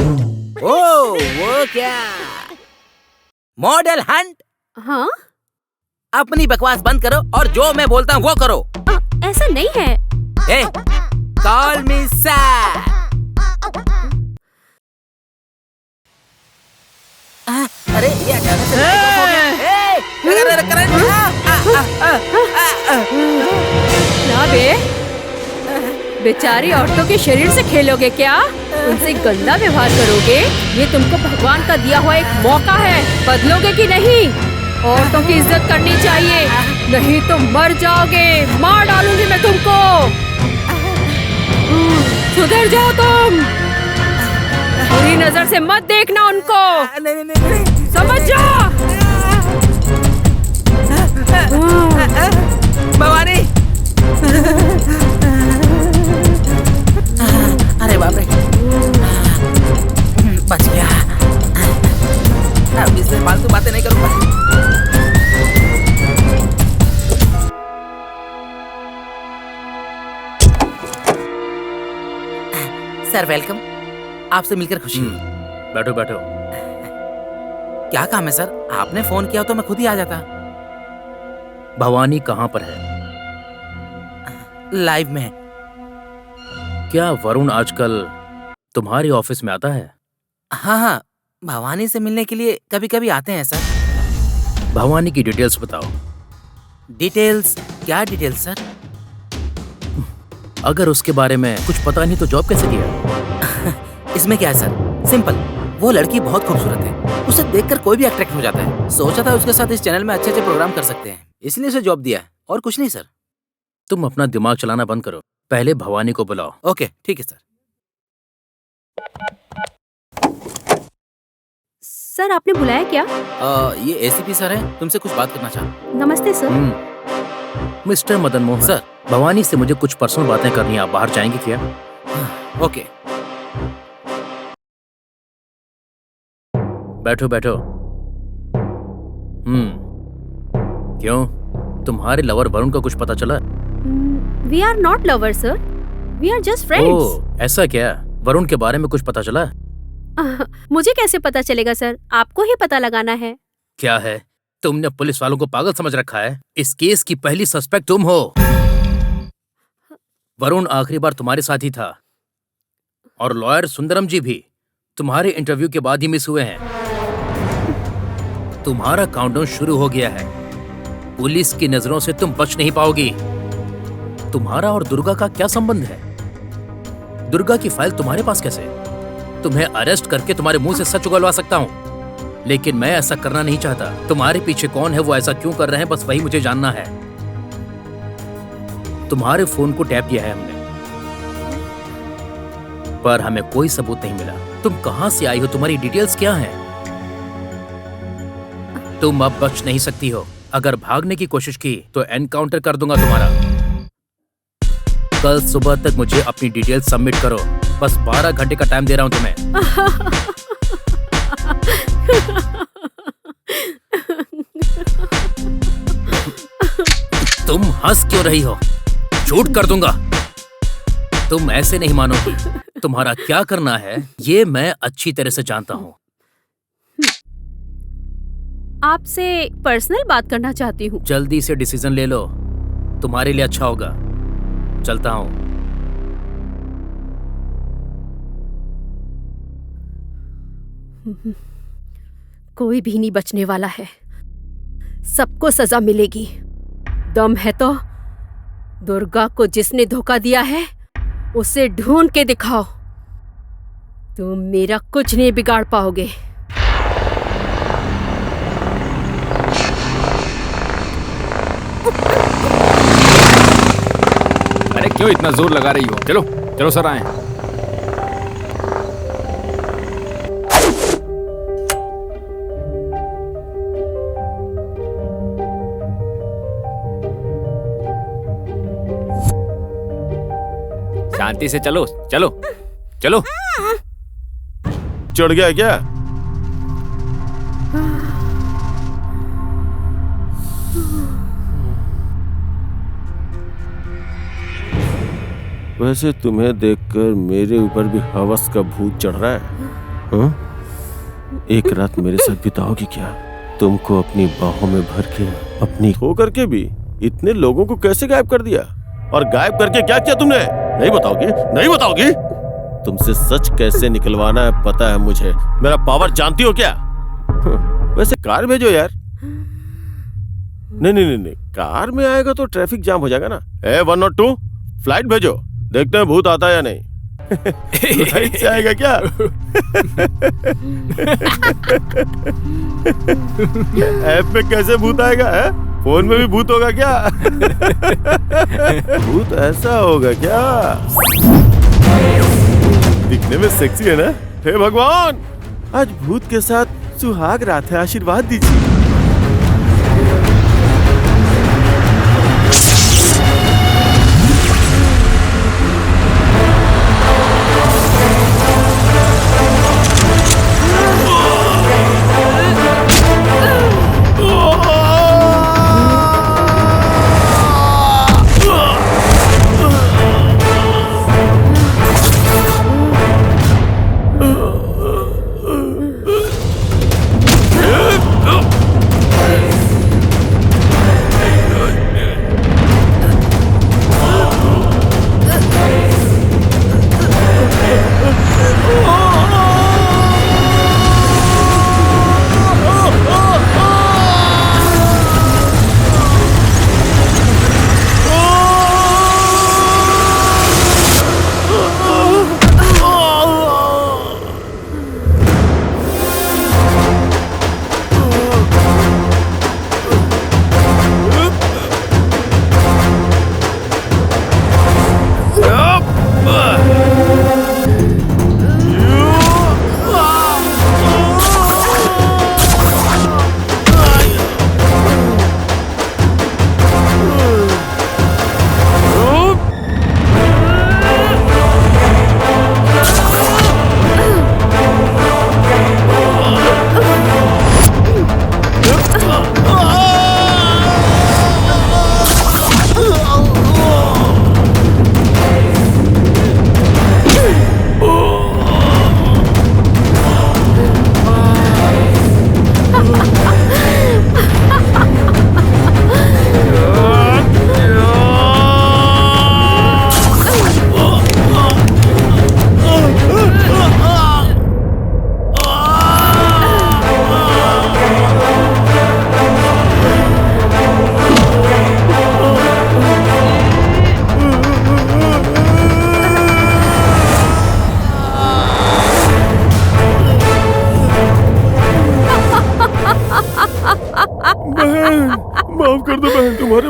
ओ, वो क्या, मॉडल हंट। हाँ, अपनी बकवास बंद करो और जो मैं बोलता हूँ वो करो। ऐसा नहीं है। ए, कॉल मी सर। अरे ये अचानक से हो गया। करंट। ना बे, बेचारी औरतों के शरीर से खेलोगे क्या? उनसे गंदा व्यवहार करोगे? ये तुमको भगवान का दिया हुआ एक मौका है, बदलोगे कि नहीं? औरतों की इज्जत करनी चाहिए, नहीं तो मर जाओगे, मार डालूंगी मैं तुमको। सुधर जाओ तुम, बुरी नजर से मत देखना उनको। नहीं। समझ जा। भवानी, अरे बाप रे, बच गया। अब इससे फालतू बातें नहीं करूंगा। सर वेलकम, आपसे मिलकर खुशी हुई। बैठो बैठो। क्या काम है सर? आपने फोन किया तो मैं खुद ही आ जाता। भवानी कहाँ पर है? लाइव में। क्या वरुण आजकल तुम्हारे ऑफिस में आता है? हाँ, भवानी से मिलने के लिए कभी कभी आते हैं सर। भवानी की डिटेल्स बताओ। डिटेल्स? क्या डिटेल्स सर? अगर उसके बारे में कुछ पता नहीं तो जॉब कैसे किया? इसमें क्या है सर, सिंपल, वो लड़की बहुत खूबसूरत है, उसे देखकर कोई भी अट्रैक्ट हो जाता है। सोचा था उसके साथ इस चैनल में अच्छे अच्छे प्रोग्राम कर सकते हैं, इसलिए उसे जॉब दिया है, और कुछ नहीं सर। तुम अपना दिमाग चलाना बंद करो, पहले भवानी को बुलाओ। ओके ठीक है सर। सर आपने बुलाया क्या? ये एसीपी सर है, तुमसे कुछ बात करना चाहता हूँ। नमस्ते sir. Mister Madan Mohan sir. Bhavani से मुझे कुछ पर्सनल बातें करनी है, आप बाहर जाएंगे क्या? ओके। बैठो बैठो। क्यों, तुम्हारे लवर वरुण का कुछ पता चला? We are not lover sir, we are just friends. Oh, ऐसा क्या? वरुण के बारे में कुछ पता चला? मुझे कैसे पता चलेगा सर, आपको ही पता लगाना है। क्या है, तुमने पुलिस वालों को पागल समझ रखा है? इस केस की पहली सस्पेक्ट तुम हो। वरुण आखिरी बार तुम्हारे साथ ही था, और लॉयर सुंदरम जी भी तुम्हारे इंटरव्यू के बाद ही मिस हुए हैं। तुम्हारा काउंटडाउन शुरू हो गया है। पुलिस की नजरों से तुम बच नहीं पाओगी। तुम्हारा और दुर्गा का क्या संबंध है? दुर्गा की फाइल तुम्हारे पास कैसे? तुम्हें अरेस्ट करके तुम्हारे मुंह से सच उगलवा सकता हूं, लेकिन मैं ऐसा करना नहीं चाहता। तुम्हारे पीछे कौन है, वो ऐसा क्यों कर रहे हैं, बस वही मुझे जानना है। तुम्हारे फोन को टैप किया है हमने, पर हमें कोई सबूत नहीं मिला। तुम कहां से आई हो, तुम्हारी डिटेल्स क्या हैं? तुम अब बच नहीं सकती हो। अगर भागने की कोशिश की तो एनकाउंटर कर दूंगा तुम्हारा। कल सुबह तक मुझे अपनी डिटेल्स सबमिट करो। बस 12 घंटे का टाइम दे रहा हूं तुम्हें। तुम हंस क्यों रही हो? शूट कर दूंगा। तुम ऐसे नहीं मानोगी। तुम्हारा क्या करना है ये मैं अच्छी तरह से जानता हूं। आपसे पर्सनल बात करना चाहती हूँ। जल्दी से डिसीजन ले लो, तुम्हारे लिए अच्छा होगा। चलता हूं। कोई भी नहीं बचने वाला है, सबको सजा मिलेगी। दम है तो दुर्गा को जिसने धोखा दिया है उसे ढूंढ के दिखाओ। तुम मेरा कुछ नहीं बिगाड़ पाओगे। अरे क्यों इतना जोर लगा रही हो? चलो चलो सर, आए। शांति से चलो चलो चलो। चढ़ गया क्या? वैसे तुम्हें देखकर मेरे ऊपर भी हवस का भूत चढ़ रहा है। हाँ? एक रात मेरे साथ बिताओगी क्या? तुमको अपनी बाहों में भर के अपनी हो करके भी इतने लोगों को कैसे गायब कर दिया? और गायब करके क्या किया तुमने? नहीं बताओगी? नहीं बताओगी? तुमसे सच कैसे निकलवाना है पता है मुझे। मेरा पावर जानती हो क्या? वैसे कार भेजो यार। नहीं नहीं नहीं नहीं, कार में आएगा तो ट्रैफिक जाम हो जाएगा ना। 102 फ्लाइट भेजो, देखते हैं भूत आता है या नहीं। फ्लाइट से आएगा क्या? ऐप में कैसे भूत आएगा है? फोन में भी भूत होगा क्या? भूत ऐसा होगा क्या? दिखने में सेक्सी है ना? हे भगवान, आज भूत के साथ सुहाग रात है, आशीर्वाद दीजिए।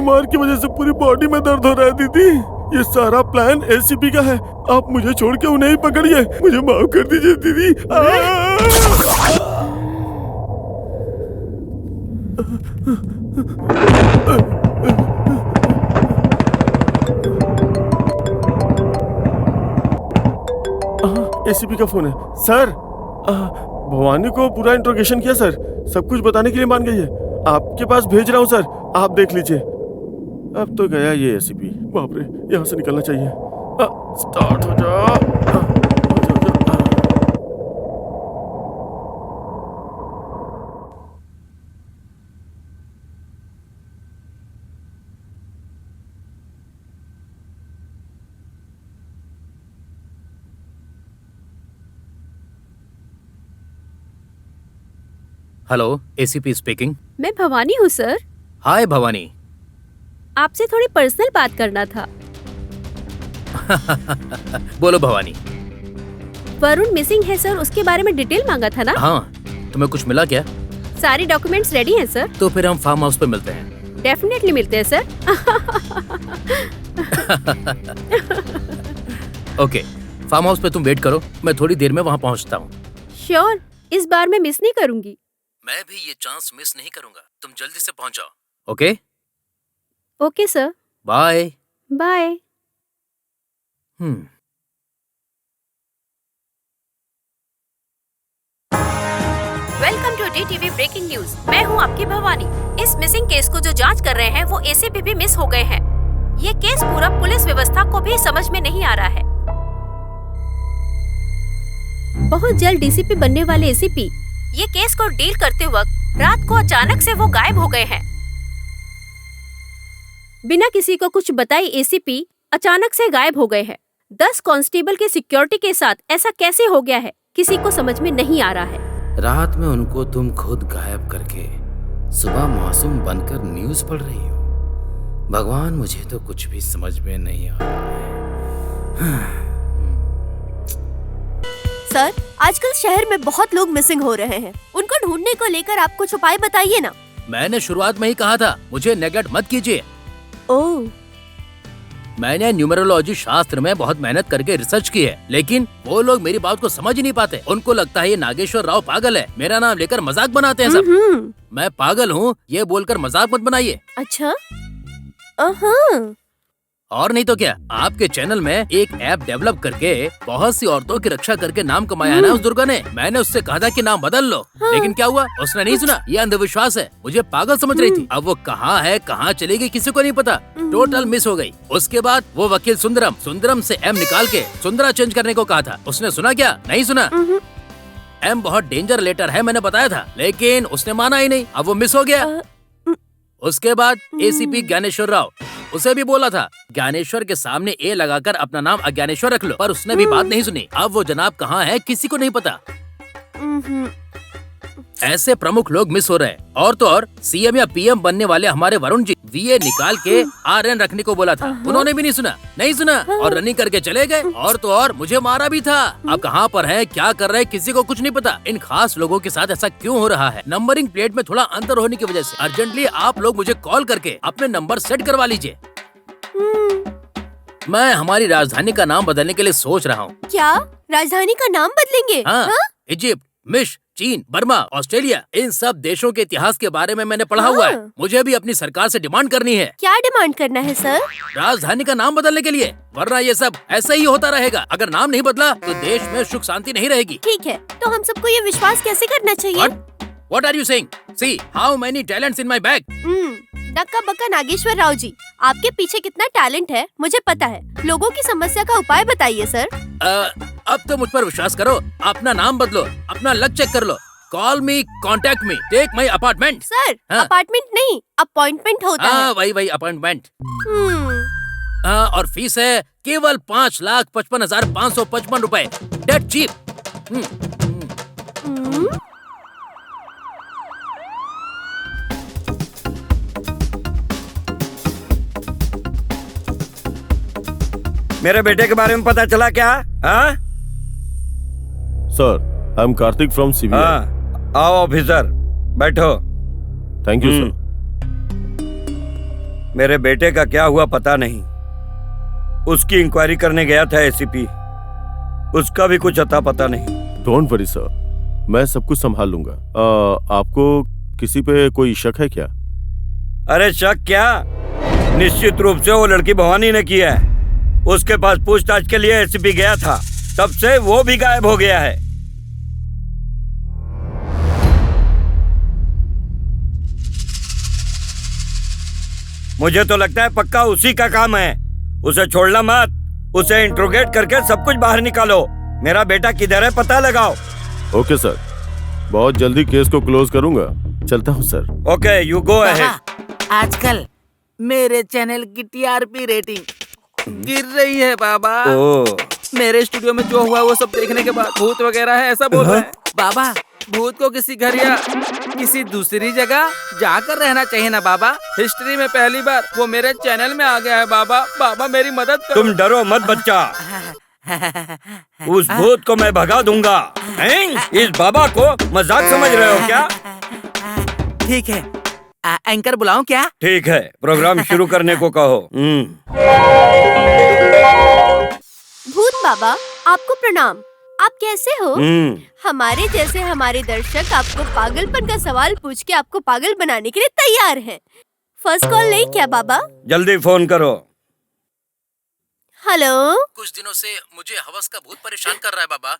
मार की वजह से पूरी बॉडी में दर्द हो रहा है दीदी। ये सारा प्लान एसीपी का है। आप मुझे छोड़ के उन्हें ही पकड़िए। मुझे माफ कर दीजिए दीदी। एसीपी का फोन है सर। भवानी को पूरा इंट्रोगेशन किया सर, सब कुछ बताने के लिए मान गई है। आपके पास भेज रहा हूँ सर, आप देख लीजिए। अब तो गया ये एसीपी। बाप रे, यहाँ से निकलना चाहिए। स्टार्ट हो जा। Hello, ACP speaking. मैं भवानी हूँ सर। हाय भवानी। आपसे थोड़ी पर्सनल बात करना था। बोलो भवानी। वरुण मिसिंग है सर, उसके बारे में डिटेल मांगा था ना? हाँ, तुम्हें कुछ मिला क्या? सारे डॉक्यूमेंट्स रेडी हैं सर। तो फिर हम फार्म हाउस पे मिलते हैं। डेफिनेटली मिलते हैं सर। ओके, फार्म हाउस पे तुम वेट करो, मैं थोड़ी देर में वहाँ पहुँचता हूँ। श्योर, इस बार मैं मिस नहीं करूँगी। मैं भी ये चांस मिस नहीं करूंगा। तुम जल्दी से पहुंच जाओ। Okay? Okay sir. Bye. Bye. Welcome to DTV breaking news. मैं हूं आपकी भवानी। इस मिसिंग केस को जो जांच कर रहे हैं वो एसीपी भी मिस हो गए हैं। ये केस पूरा पुलिस व्यवस्था को भी समझ में नहीं आ रहा है। बहुत जल्द डीसीपी बनने वाले एसीपी ये केस को डील करते वक्त रात को अचानक से वो गायब हो गए हैं। बिना किसी को कुछ बताए एसीपी अचानक से गायब हो गए हैं। 10 कांस्टेबल के सिक्योरिटी के साथ ऐसा कैसे हो गया है, किसी को समझ में नहीं आ रहा है। रात में उनको तुम खुद गायब करके सुबह मासूम बनकर न्यूज पढ़ रही हो। भगवान, मुझे तो कुछ भी समझ में नहीं आ रहा है। सर, आजकल शहर में बहुत लोग मिसिंग हो रहे हैं। उनको ढूंढने को लेकर आप कुछ उपाय बताइए ना। मैंने शुरुआत में ही कहा था, मुझे नेगलेक्ट मत कीजिए। ओह। मैंने न्यूमरोलॉजी शास्त्र में बहुत मेहनत करके रिसर्च की है, लेकिन वो लोग मेरी बात को समझ ही नहीं पाते। उनको लगता है ये नागेश्वर राव पागल है, मेरा नाम लेकर मजाक बनाते हैं सब। मैं पागल हूँ ये बोलकर मजाक मत बनाइए। अच्छा। और नहीं तो क्या, आपके चैनल में एक ऐप डेवलप करके बहुत सी औरतों की रक्षा करके नाम कमाया है ना उस दुर्गा ने। मैंने उससे कहा था कि नाम बदल लो, लेकिन क्या हुआ, उसने नहीं सुना। ये अंधविश्वास है। मुझे पागल समझ रही थी। अब वो कहाँ है, कहाँ चली गई, किसी को नहीं पता। टोटल मिस हो गई। उसके बाद वो वकील सुंदरम से एम निकाल के सुंदरा चेंज करने को कहा था। उसने सुना क्या? नहीं सुना। एम बहुत डेंजर लेटर है, मैंने बताया था, लेकिन उसने माना ही नहीं। अब वो मिस हो गया। उसके बाद एसीपी ज्ञानेश्वर राव, उसे भी बोला था ज्ञानेश्वर के सामने ए लगाकर अपना नाम अज्ञानेश्वर रख लो, पर उसने भी बात नहीं सुनी। अब वो जनाब कहाँ है, किसी को नहीं पता। ऐसे प्रमुख लोग मिस हो रहे हैं। और तो और सीएम या पीएम बनने वाले हमारे वरुण जी वीए निकाल के आरएन रखने को बोला था, उन्होंने भी नहीं सुना और रनिंग करके चले गए। और तो और मुझे मारा भी था। अब कहाँ पर है, क्या कर रहे हैं, किसी को कुछ नहीं पता। इन खास लोगों के साथ ऐसा क्यों हो रहा है? नंबरिंग प्लेट में थोड़ा अंतर होने की वजह से अर्जेंटली आप लोग मुझे कॉल करके अपने नंबर सेट करवा लीजिए। मैं हमारी राजधानी का नाम बदलने के लिए सोच रहा हूँ। क्या राजधानी का नाम बदलेंगे? हाँ? इजिप्ट, मिस्र, चीन, बर्मा, ऑस्ट्रेलिया, इन सब देशों के इतिहास के बारे में मैंने पढ़ा हुआ है। मुझे भी अपनी सरकार से डिमांड करनी है। क्या डिमांड करना है सर? राजधानी का नाम बदलने के लिए, वरना ये सब ऐसा ही होता रहेगा। अगर नाम नहीं बदला तो देश में सुख शांति नहीं रहेगी। ठीक है, तो हम सबको ये विश्वास कैसे करना चाहिए? What are you saying? See how many talents in my bag? नक्का बक्का नागेश्वर राव जी, आपके पीछे कितना टैलेंट है मुझे पता है। लोगों की समस्या का उपाय बताइए सर। अब तो मुझ पर विश्वास करो। अपना नाम बदलो, अपना लक चेक कर लो। Call me, contact me, take my apartment. Sir, apartment नहीं, अपॉइंटमेंट होता है। वही अपॉइंटमेंट। और फीस है केवल 5,55,555 रुपए। डेट चीप। मेरे बेटे के बारे में पता चला क्या? हाँ sir, I am Kartik from CBI. आओ ऑफिसर, बैठो। Thank you sir. मेरे बेटे का क्या हुआ पता नहीं। उसकी इंक्वायरी करने गया था एसीपी, उसका भी कुछ अता पता नहीं। डोंट वरी सर, मैं सब कुछ संभाल लूंगा। आपको किसी पे कोई शक है क्या? अरे शक क्या, निश्चित रूप से वो लड़की भवानी ने किया है। उसके पास पूछताछ के लिए एसीपी गया था, तब से वो भी गायब हो गया है। मुझे तो लगता है पक्का उसी का काम है। उसे छोड़ना मत, उसे इंट्रोगेट करके सब कुछ बाहर निकालो। मेरा बेटा किधर है पता लगाओ। ओके सर, बहुत जल्दी केस को क्लोज करूंगा। चलता हूँ sir. Okay, you go ahead. आजकल मेरे चैनल की टीआरपी रेटिंग गिर रही है बाबा। मेरे स्टूडियो में जो हुआ वो सब देखने के बाद भूत वगैरह है ऐसा बोल रहे हैं। बाबा, भूत को किसी घर या किसी दूसरी जगह जाकर रहना चाहिए ना बाबा। हिस्ट्री में पहली बार वो मेरे चैनल में आ गया है बाबा। बाबा मेरी मदद करो। तुम डरो मत बच्चा, उस भूत को मैं भगा दूंगा। इस बाबा को मजाक समझ रहे हो क्या? ठीक है, एंकर बुलाऊं क्या? ठीक है, प्रोग्राम शुरू करने को कहो। भूत बाबा, आपको प्रणाम। आप कैसे हो? हमारे जैसे हमारे दर्शक आपको पागलपन का सवाल पूछ के आपको पागल बनाने के लिए तैयार हैं। फर्स्ट कॉल नहीं क्या बाबा? जल्दी फोन करो। हेलो। कुछ दिनों से मुझे हवस का भूत परेशान कर रहा है बाबा।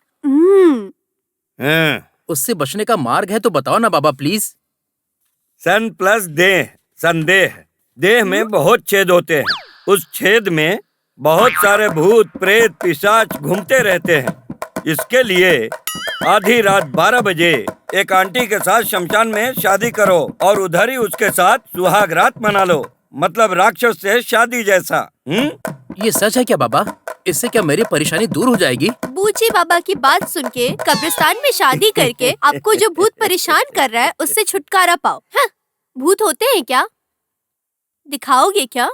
उससे बचने का मार्ग है तो बताओ ना बाबा प्लीज। सन प्लस देह, संदेह। देह में बहुत छेद होते हैं, उस छेद में बहुत सारे भूत प्रेत पिशाच घूमते रहते हैं। इसके लिए आधी रात 12 बजे एक आंटी के साथ शमशान में शादी करो और उधर ही उसके साथ सुहाग रात मना लो। मतलब राक्षस से शादी जैसा। ये सच है क्या बाबा? इससे क्या मेरी परेशानी दूर हो जाएगी? बूची बाबा की बात सुन के कब्रिस्तान में शादी करके आपको जो भूत परेशान कर रहा है उससे छुटकारा पाओ। हाँ, भूत होते हैं क्या? दिखाओगे क्या?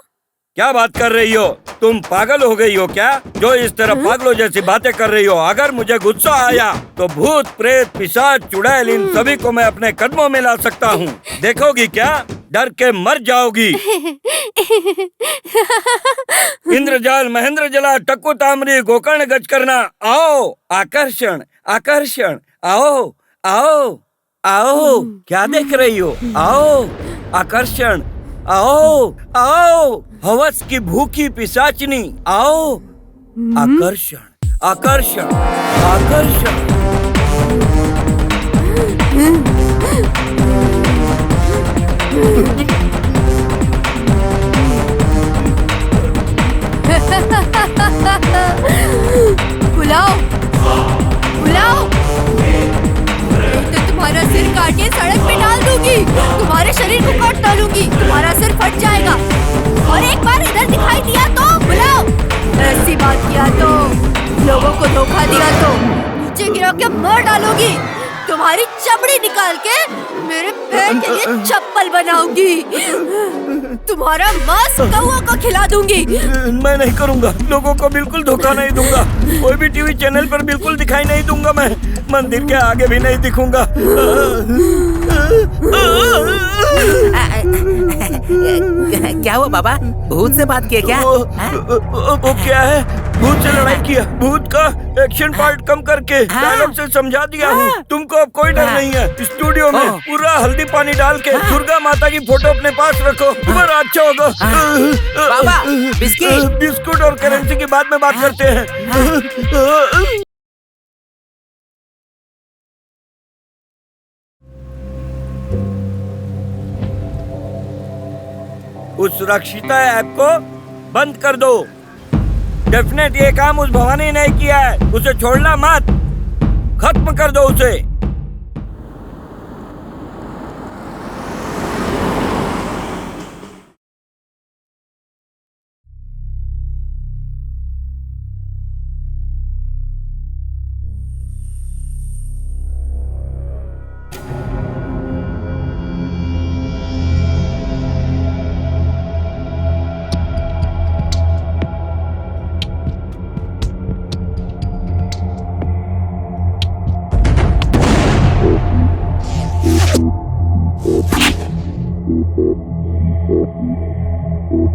क्या बात कर रही हो? तुम पागल हो गई हो क्या, जो इस तरह पागलों जैसी बातें कर रही हो? अगर मुझे गुस्सा आया तो भूत प्रेत पिशाच चुड़ैल इन सभी को मैं अपने कदमों में ला सकता हूँ। देखोगी क्या? डर के मर जाओगी। इंद्रजाल महेंद्र जला टक्कू तामरी गोकर्ण गज करना। आओ आकर्षण आकर्षण, आओ आओ आओ। क्या देख रही हो? आओ आकर्षण, आओ आओ। हवस की भूखी पिशाचनी, आओ आकर्षण आकर्षण आकर्षण। बुलाओ बुलाओ, तो तुम्हारा सिर काट के सड़क पे डाल दूंगी। तुम्हारे शरीर को काट डालूंगी, तुम्हारा सिर फट जाएगा। और एक बार इधर दिखाई दिया तो बुलाओ। ऐसी बात किया तो, लोगों को धोखा दिया तो नीचे गिरा के मार डालूंगी। तुम्हारी चमड़ी निकाल के मेरे पैर के लिए चप्पल बनाऊंगी। तुम्हारा मांस कौओं को खिला दूंगी। मैं नहीं करूंगा, लोगों को बिल्कुल धोखा नहीं दूंगा। कोई भी टीवी चैनल पर बिल्कुल दिखाई नहीं दूंगा। मैं मंदिर के आगे भी नहीं दिखूंगा। क्या हुआ बाबा? भूत से बात किया क्या? वो क्या है? भूत से लड़ाई किया। भूत का एक्शन पार्ट कम करके डायलॉग से समझा दिया हूँ। तुमको अब कोई डर नहीं है। स्टूडियो में पूरा हल्दी पानी डाल के दुर्गा माता की फोटो अपने पास रखो, तुम्हारा अच्छा होगा। बाबा बिस्किट बिस्कुट और करेंसी की बाद में बात करते हैं। उस सुरक्षिता ऐप को बंद कर दो। डेफिनेट ये काम उस भवानी ने किया है। उसे छोड़ना मत, खत्म कर दो उसे। Hello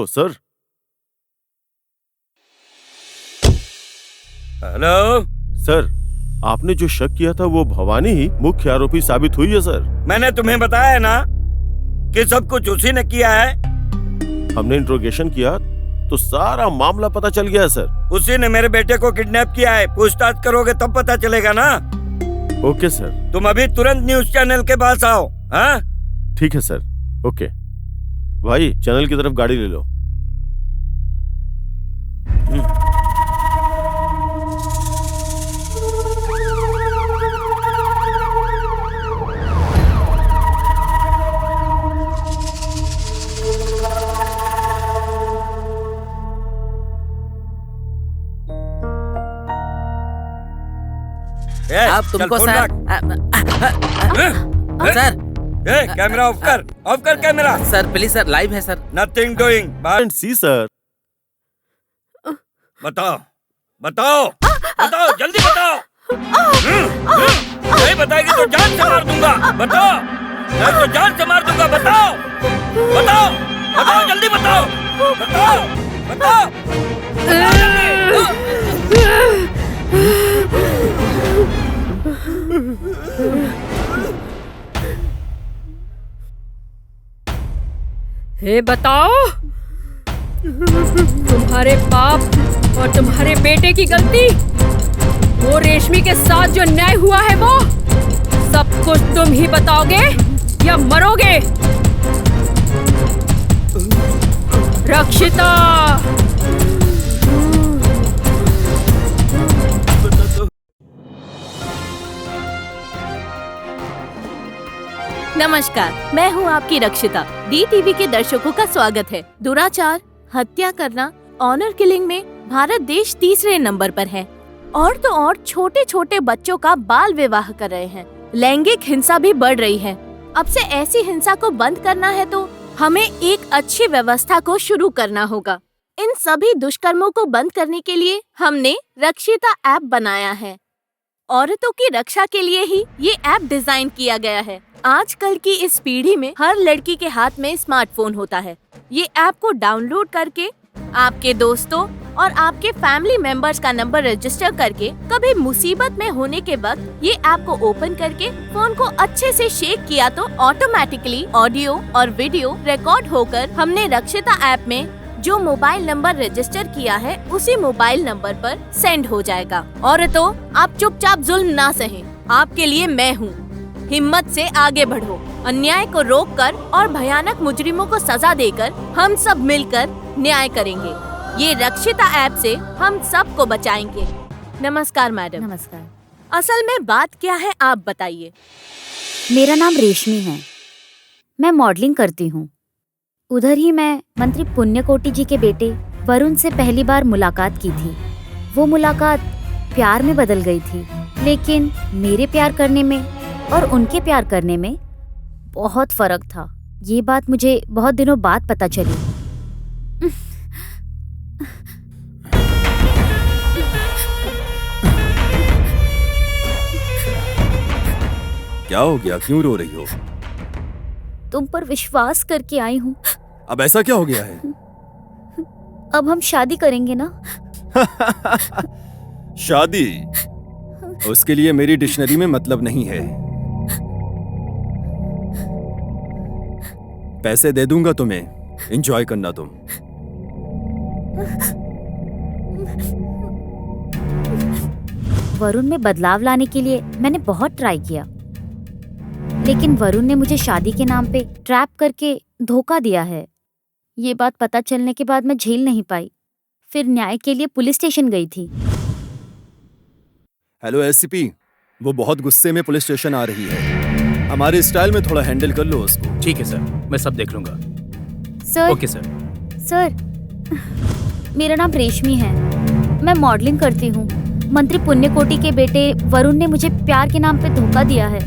sir. हेलो सर, आपने जो शक किया था वो भवानी ही मुख्य आरोपी साबित हुई है सर। मैंने तुम्हें बताया ना कि सब कुछ उसी ने किया है। हमने इंट्रोगेशन किया तो सारा मामला पता चल गया है सर। उसी ने मेरे बेटे को किडनैप किया है। पूछताछ करोगे तब पता चलेगा ना। Okay sir. तुम अभी तुरंत न्यूज चैनल के पास आओ। हाँ ठीक है सर। ओके भाई, चैनल की तरफ गाड़ी ले लो। अब तुमको सर सर कैमरा ऑफ कर camera. Sir please sir, live है sir. Nothing doing. See sir. बताओ जल्दी बताओ। नहीं बताएगी तो जान से मार दूंगा। बताओ, नहीं तो जान से मार दूंगा। बताओ जल्दी बताओ। हे बताओ, तुम्हारे बाप और तुम्हारे बेटे की गलती, वो रेशमी के साथ जो न्याय हुआ है वो सब कुछ तुम ही बताओगे या मरोगे? रक्षिता। नमस्कार, मैं हूँ आपकी रक्षिता। डी टीवी के दर्शकों का स्वागत है। दुराचार, हत्या करना, ऑनर किलिंग में भारत देश तीसरे नंबर पर है। और तो और छोटे छोटे बच्चों का बाल विवाह कर रहे हैं। लैंगिक हिंसा भी बढ़ रही है। अब से ऐसी हिंसा को बंद करना है तो हमें एक अच्छी व्यवस्था को शुरू करना होगा। इन सभी दुष्कर्मों को बंद करने के लिए हमने रक्षिता ऐप बनाया है। औरतों की रक्षा के लिए ही ये ऐप डिजाइन किया गया है। आजकल की इस पीढ़ी में हर लड़की के हाथ में स्मार्टफोन होता है। ये ऐप को डाउनलोड करके आपके दोस्तों और आपके फैमिली मेंबर्स का नंबर रजिस्टर करके कभी मुसीबत में होने के वक्त ये ऐप को ओपन करके फोन को अच्छे से शेक किया तो ऑटोमेटिकली ऑडियो और वीडियो रिकॉर्ड होकर हमने रक्षिता ऐप में जो मोबाइल नंबर रजिस्टर किया है उसी मोबाइल नंबर पर सेंड हो जाएगा। औरतों, आप चुपचाप जुल्म ना सहें। आपके लिए मैं हूँ। हिम्मत से आगे बढ़ो। अन्याय को रोककर और भयानक मुजरिमों को सजा देकर हम सब मिलकर न्याय करेंगे। ये रक्षिता ऐप से हम सबको बचाएंगे। नमस्कार मैडम। नमस्कार। असल में बात क्या है आप बताइए। मेरा नाम रेशमी है। मैं मॉडलिंग करती हूँ। उधर ही मैं मंत्री पुण्यकोटि जी के बेटे वरुण से पहली बार मुलाकात की थी। वो मुलाकात प्यार में बदल गई थी, लेकिन मेरे प्यार करने में और उनके प्यार करने में बहुत फर्क था। ये बात मुझे बहुत दिनों बाद पता चली। क्या हो गया? क्यों रो रही हो? तुम पर विश्वास करके आई हूँ। अब ऐसा क्या हो गया है? अब हम शादी करेंगे ना? शादी? उसके लिए मेरी डिक्शनरी में मतलब नहीं है। पैसे दे दूंगा तुम्हें, एंजॉय करना तुम। वरुण में बदलाव लाने के लिए मैंने बहुत ट्राई किया, लेकिन वरुण ने मुझे शादी के नाम पे ट्रैप करके धोखा दिया है। ये बात पता चलने के बाद मैं झेल नहीं पाई, फिर न्याय के लिए पुलिस स्टेशन गई थी। हेलो एससीपी, वो बहुत गुस्से में पुलिस स्टेशन आ रही है। हमारे स्टाइल में थोड़ा हैंडल कर लो उसको। ठीक है सर, मैं सब देख लूंगा। सर। Okay sir. सर, मेरा नाम रेशमी है। मैं मॉडलिंग करती हूँ। मंत्री पुण्यकोटि के बेटे वरुण ने मुझे प्यार के नाम पे धोखा दिया है।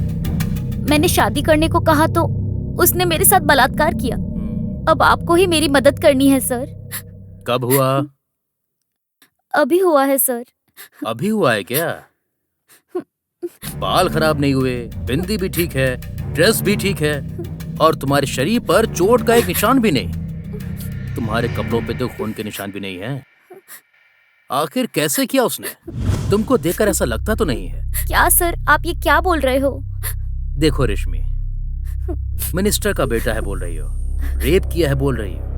मैंने शादी करने को कहा तो उसने मेरे साथ बलात्कार किया। अब आपको ही मेरी मदद करनी है सर। कब हुआ? अभी हुआ है सर। अभी हुआ है क्या? बाल खराब नहीं हुए, बिंदी भी ठीक है, ड्रेस भी ठीक है, और तुम्हारे शरीर पर चोट का एक निशान भी नहीं। तुम्हारे कपड़ों पे तो खून के निशान भी नहीं है। आखिर कैसे किया उसने? तुमको देखकर ऐसा लगता तो नहीं है। क्या सर, आप ये क्या बोल रहे हो? देखो रेशमी, मिनिस्टर का बेटा है बोल रही हो, रेप किया है बोल रही हो।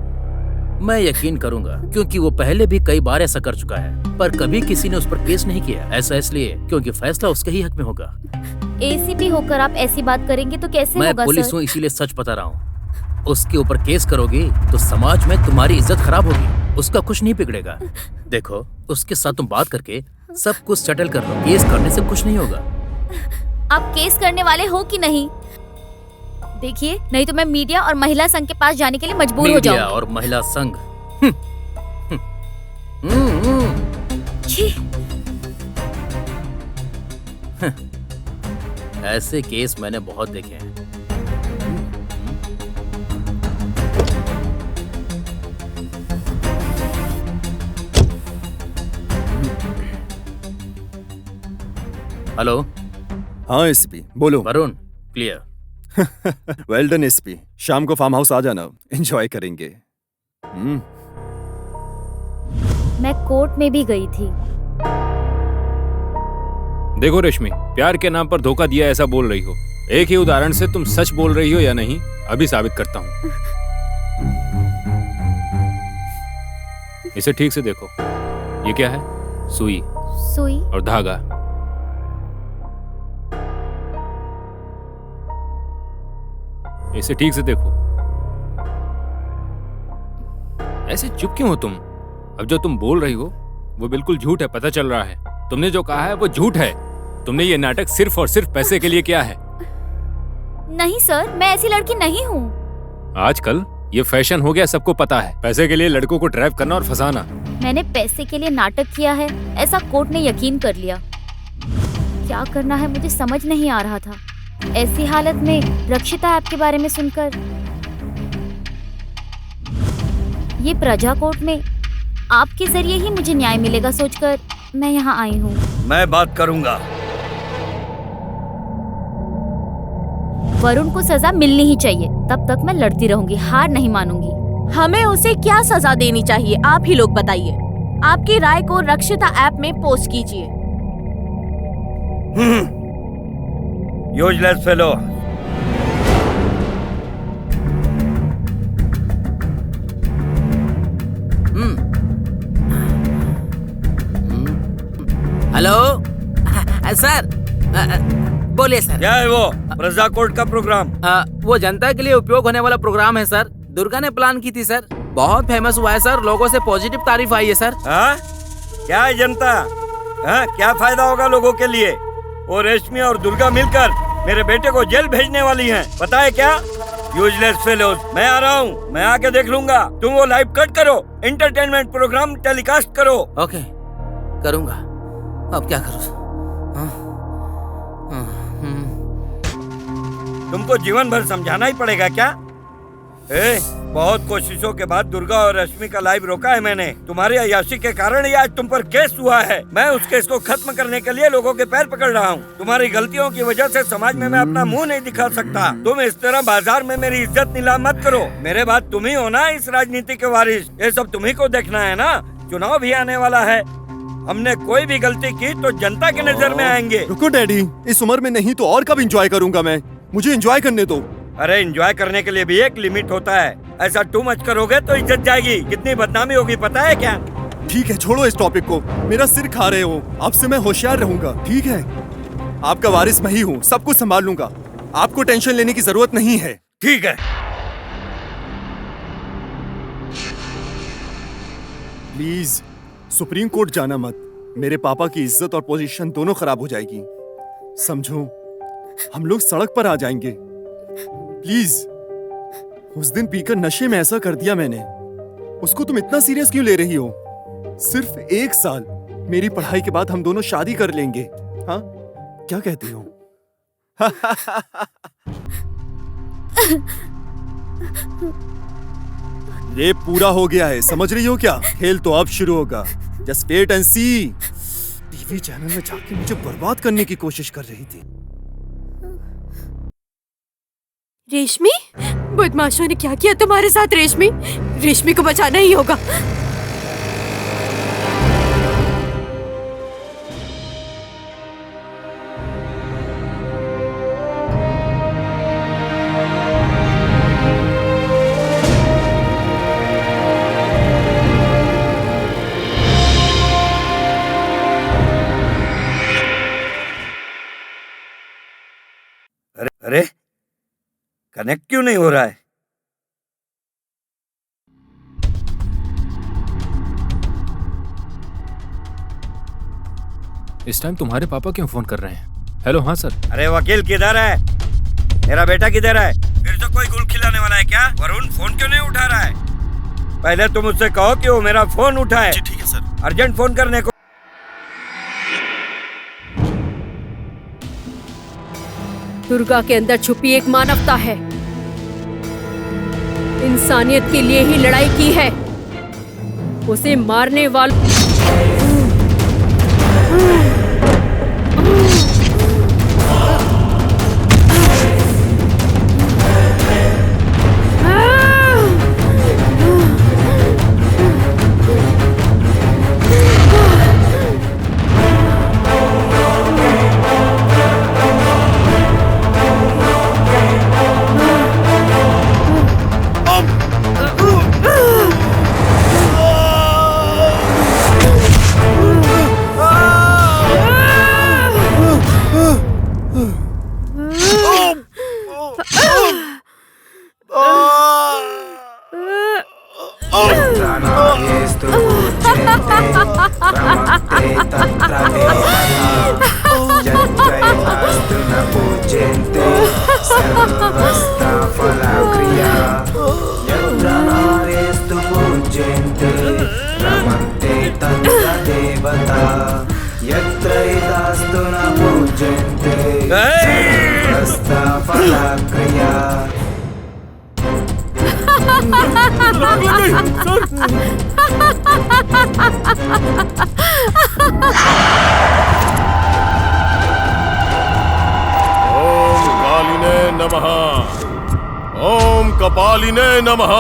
मैं यकीन करूंगा क्योंकि वो पहले भी कई बार ऐसा कर चुका है, पर कभी किसी ने उस पर केस नहीं किया। ऐसा इसलिए क्योंकि फैसला उसके ही हक में होगा। एसीपी होकर आप ऐसी बात करेंगे तो कैसे मैं होगा पुलिस सर? हूँ इसीलिए सच बता रहा हूँ। उसके ऊपर केस करोगी तो समाज में तुम्हारी इज्जत खराब होगी, उसका कुछ नहीं बिगड़ेगा। देखो, उसके साथ तुम बात करके सब कुछ सेटल कर लो, केस करने से कुछ नहीं होगा। आप केस करने वाले हो कि नहीं? देखिए, नहीं तो मैं मीडिया और महिला संघ के पास जाने के लिए मजबूर हो जाऊंगी। मीडिया और महिला संघ? छी! ऐसे केस मैंने बहुत देखे हैं। हेलो। हाँ एसपी, बोलो। Varun, clear. Well done SP, शाम को फार्म हाउस आ जाना, एंजॉय करेंगे। मैं कोर्ट में भी गई थी। देखो रेशमी, प्यार के नाम पर धोखा दिया ऐसा बोल रही हो। एक ही उदाहरण से तुम सच बोल रही हो या नहीं अभी साबित करता हूँ। इसे ठीक से देखो, ये क्या है? सुई और धागा। इसे ठीक से देखो। ऐसे चुप क्यों हो तुम? अब जो तुम बोल रही हो वो बिल्कुल झूठ है, पता चल रहा है। तुमने जो कहा है वो झूठ है। तुमने ये नाटक सिर्फ और सिर्फ पैसे के लिए किया है। नहीं सर, मैं ऐसी लड़की नहीं हूँ। आजकल ये फैशन हो गया, सबको पता है। पैसे के लिए लड़कों को ट्रैप करना और फंसाना। मैंने पैसे के लिए नाटक किया है, ऐसा कोर्ट ने यकीन कर लिया। क्या करना है मुझे समझ नहीं आ रहा था। ऐसी हालत में रक्षिता ऐप के बारे में सुनकर, ये प्रजा कोर्ट में आपके जरिए ही मुझे न्याय मिलेगा सोचकर मैं यहाँ आई हूँ। मैं बात करूँगा। वरुण को सजा मिलनी ही चाहिए, तब तक मैं लड़ती रहूंगी, हार नहीं मानूंगी। हमें उसे क्या सजा देनी चाहिए, आप ही लोग बताइए। आपकी राय को रक्षिता ऐप में पोस्ट कीजिए। Useless fellow. हेलो सर, बोलिए सर। क्या है वो? प्रजा कोर्ट का प्रोग्राम? वो जनता के लिए उपयोग होने वाला प्रोग्राम है सर। दुर्गा ने प्लान की थी सर, बहुत फेमस हुआ है सर, लोगों से पॉजिटिव तारीफ आई है सर। क्या है जनता? क्या फायदा होगा लोगों के लिए? वो रेशमी और दुर्गा मिलकर मेरे बेटे को जेल भेजने वाली हैं, पता है क्या? Useless fellows. मैं आ रहा हूँ, मैं आके देख लूंगा। तुम वो लाइव कट करो, एंटरटेनमेंट प्रोग्राम टेलीकास्ट करो। ओके, करूँगा। अब क्या करूँ? तुमको जीवन भर समझाना ही पड़ेगा क्या? बहुत कोशिशों के बाद दुर्गा और रश्मि का लाइव रोका है मैंने। तुम्हारी अय्याशी के कारण ही आज तुम पर केस हुआ है। मैं उस केस को खत्म करने के लिए लोगों के पैर पकड़ रहा हूँ। तुम्हारी गलतियों की वजह से समाज में मैं अपना मुंह नहीं दिखा सकता। तुम इस तरह बाजार में मेरी इज्जत नीलाम मत करो। मेरे बाद तुम ही हो ना इस राजनीति के वारिस। ये सब तुम्ही को देखना है ना। चुनाव भी आने वाला है। हमने कोई भी गलती की तो जनता के नजर में आएंगे। रुको डैडी, इस उम्र में नहीं तो और कब एंजॉय करूंगा मैं? मुझे एंजॉय करने दो। अरे एंजॉय करने के लिए भी एक लिमिट होता है। ऐसा टू मच करोगे तो इज्जत जाएगी, कितनी बदनामी होगी पता है क्या? ठीक है, छोड़ो इस टॉपिक को। मेरा सिर खा रहे हो। अब से मैं होशियार रहूंगा, ठीक है? आपका वारिस मैं ही हूँ, सब कुछ संभाल लूंगा। आपको टेंशन लेने की जरूरत नहीं है। ठीक है। प्लीज सुप्रीम कोर्ट जाना मत। मेरे पापा की इज्जत और पोजीशन दोनों खराब हो जाएगी। समझो, हम लोग सड़क पर आ जाएंगे। प्लीज। उस दिन पीकर नशे में ऐसा कर दिया मैंने। उसको तुम इतना सीरियस क्यों ले रही हो? सिर्फ 1 साल, मेरी पढ़ाई के बाद हम दोनों शादी कर लेंगे। हाँ, क्या कहती हो? रेप पूरा हो गया है, समझ रही हो क्या? खेल तो अब शुरू होगा। Just wait and see. TV channel में जाके मुझे बर्बाद करने की कोशिश कर रही थी। रेशमी, बदमाशों ने क्या किया तुम्हारे साथ? रेशमी, रेशमी को बचाना ही होगा। अरे कनेक्ट क्यों नहीं हो रहा है? इस टाइम तुम्हारे पापा क्यों फोन कर रहे हैं? हेलो, हाँ सर। अरे वकील किधर है? मेरा बेटा किधर है? फिर तो कोई गुल खिलाने वाला है क्या? वरुण फोन क्यों नहीं उठा रहा है? पहले तुम उससे कहो कि वो मेरा फोन उठाए। ठीक है सर। अर्जेंट फोन करने को। दुर्गा के अंदर छुपी एक मानवता है। इंसानियत के लिए ही लड़ाई की है। उसे मारने वाले ओम कपालिने नमः।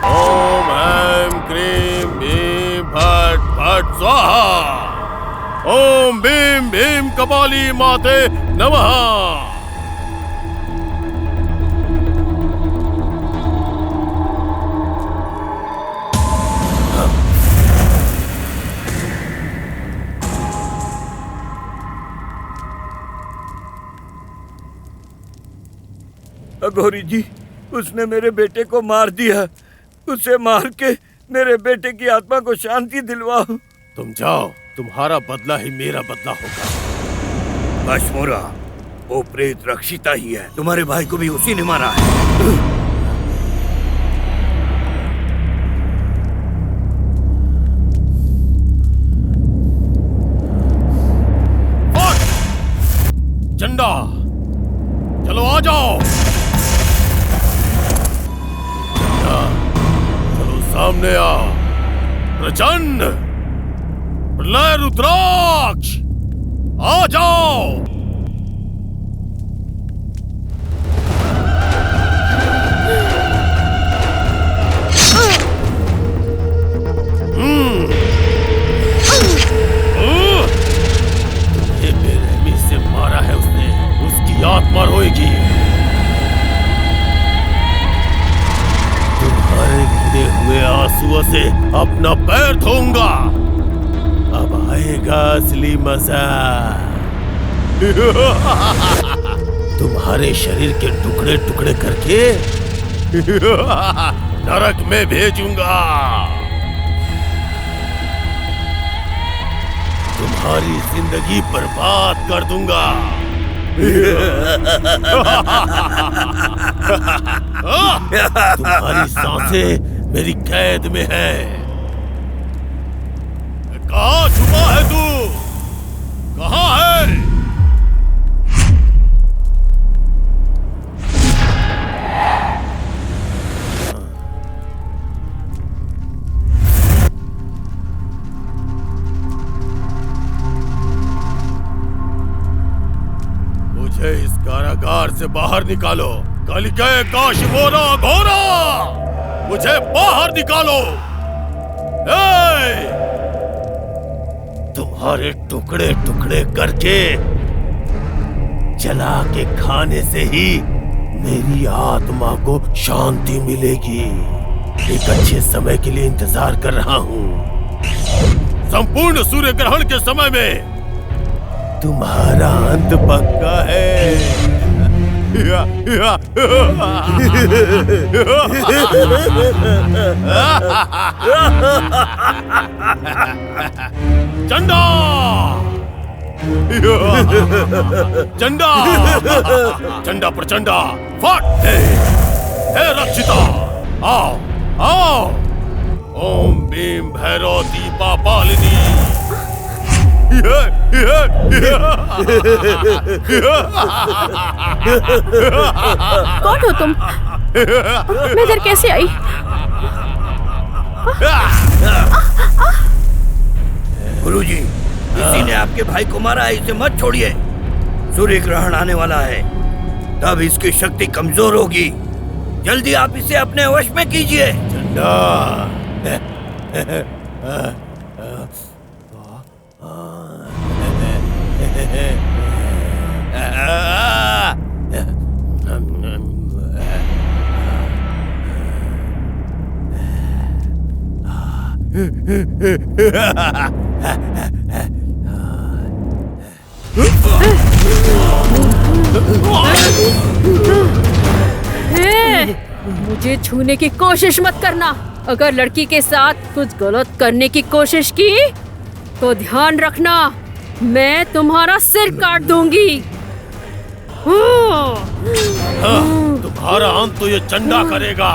ओम ऐं क्रीं भीं फट् फट् स्वाहा। ओम भीम भीम कपाली माते नमः। अघोरी जी, उसने मेरे बेटे को मार दिया। उसे मार के मेरे बेटे की आत्मा को शांति दिलवाओ। तुम जाओ, तुम्हारा बदला ही मेरा बदला होगा। अश्मोरा, वो प्रेत रक्षिता ही है। तुम्हारे भाई को भी उसी ने मारा है। चंडा, चलो आ जाओ। चलो सामने आ। प्रचंड, प्रलय रुद्राक्ष, आ जाओ। बेरहमी से मारा है उसने, उसकी आत्मा रोएगी। तुम्हारे गिरे हुए आंसुओं से अपना पैर धोऊंगा। अब आएगा असली मजा। तुम्हारे शरीर के टुकड़े टुकड़े करके नरक में भेजूंगा। तुम्हारी जिंदगी बर्बाद कर दूंगा। तुम्हारी सांसें मेरी कैद में है। कहाँ छुपा है तू? कहाँ है? कारागार से बाहर निकालो। कालिके काशिमोरा घोरा, मुझे बाहर निकालो। तुम्हारे टुकड़े टुकड़े करके जला के खाने से ही मेरी आत्मा को शांति मिलेगी। एक अच्छे समय के लिए इंतजार कर रहा हूँ। संपूर्ण सूर्य ग्रहण के समय में तुम्हारा अंत पक्का है। चंडा, चंडा, चंडा प्रचंडा, फट! हे रक्षिता, आओ, आओ। ओम भीम भैरव दीपा पालिनी। कौन हो तुम? मैं इधर कैसे आई? गुरुजी, किसी ने आपके भाई को मारा है, इसे मत छोड़िए। सूर्य ग्रहण आने वाला है, तब इसकी शक्ति कमजोर होगी। जल्दी आप इसे अपने वश में कीजिए। मुझे छूने की कोशिश मत करना। अगर लड़की के साथ कुछ गलत करने की कोशिश की तो ध्यान रखना, मैं तुम्हारा सिर काट दूंगी। तुम्हारा अंत तो ये चंडा करेगा।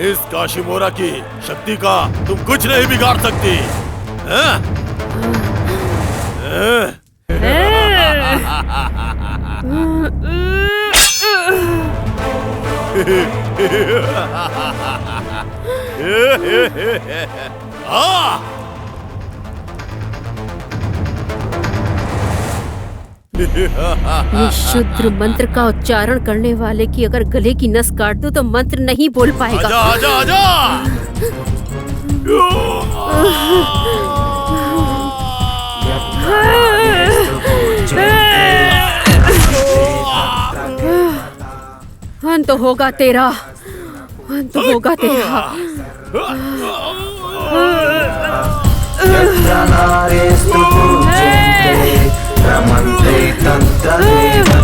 इस काशिमोरा की शक्ति का तुम कुछ नहीं बिगाड़ सकती। ये शुद्र मंत्र का उच्चारण करने वाले की अगर गले की नस काट दूं तो मंत्र नहीं बोल पाएगा। आजा, आजा, अंत होगा तेरा, अंत होगा तेरा। रमन्ते तंत्र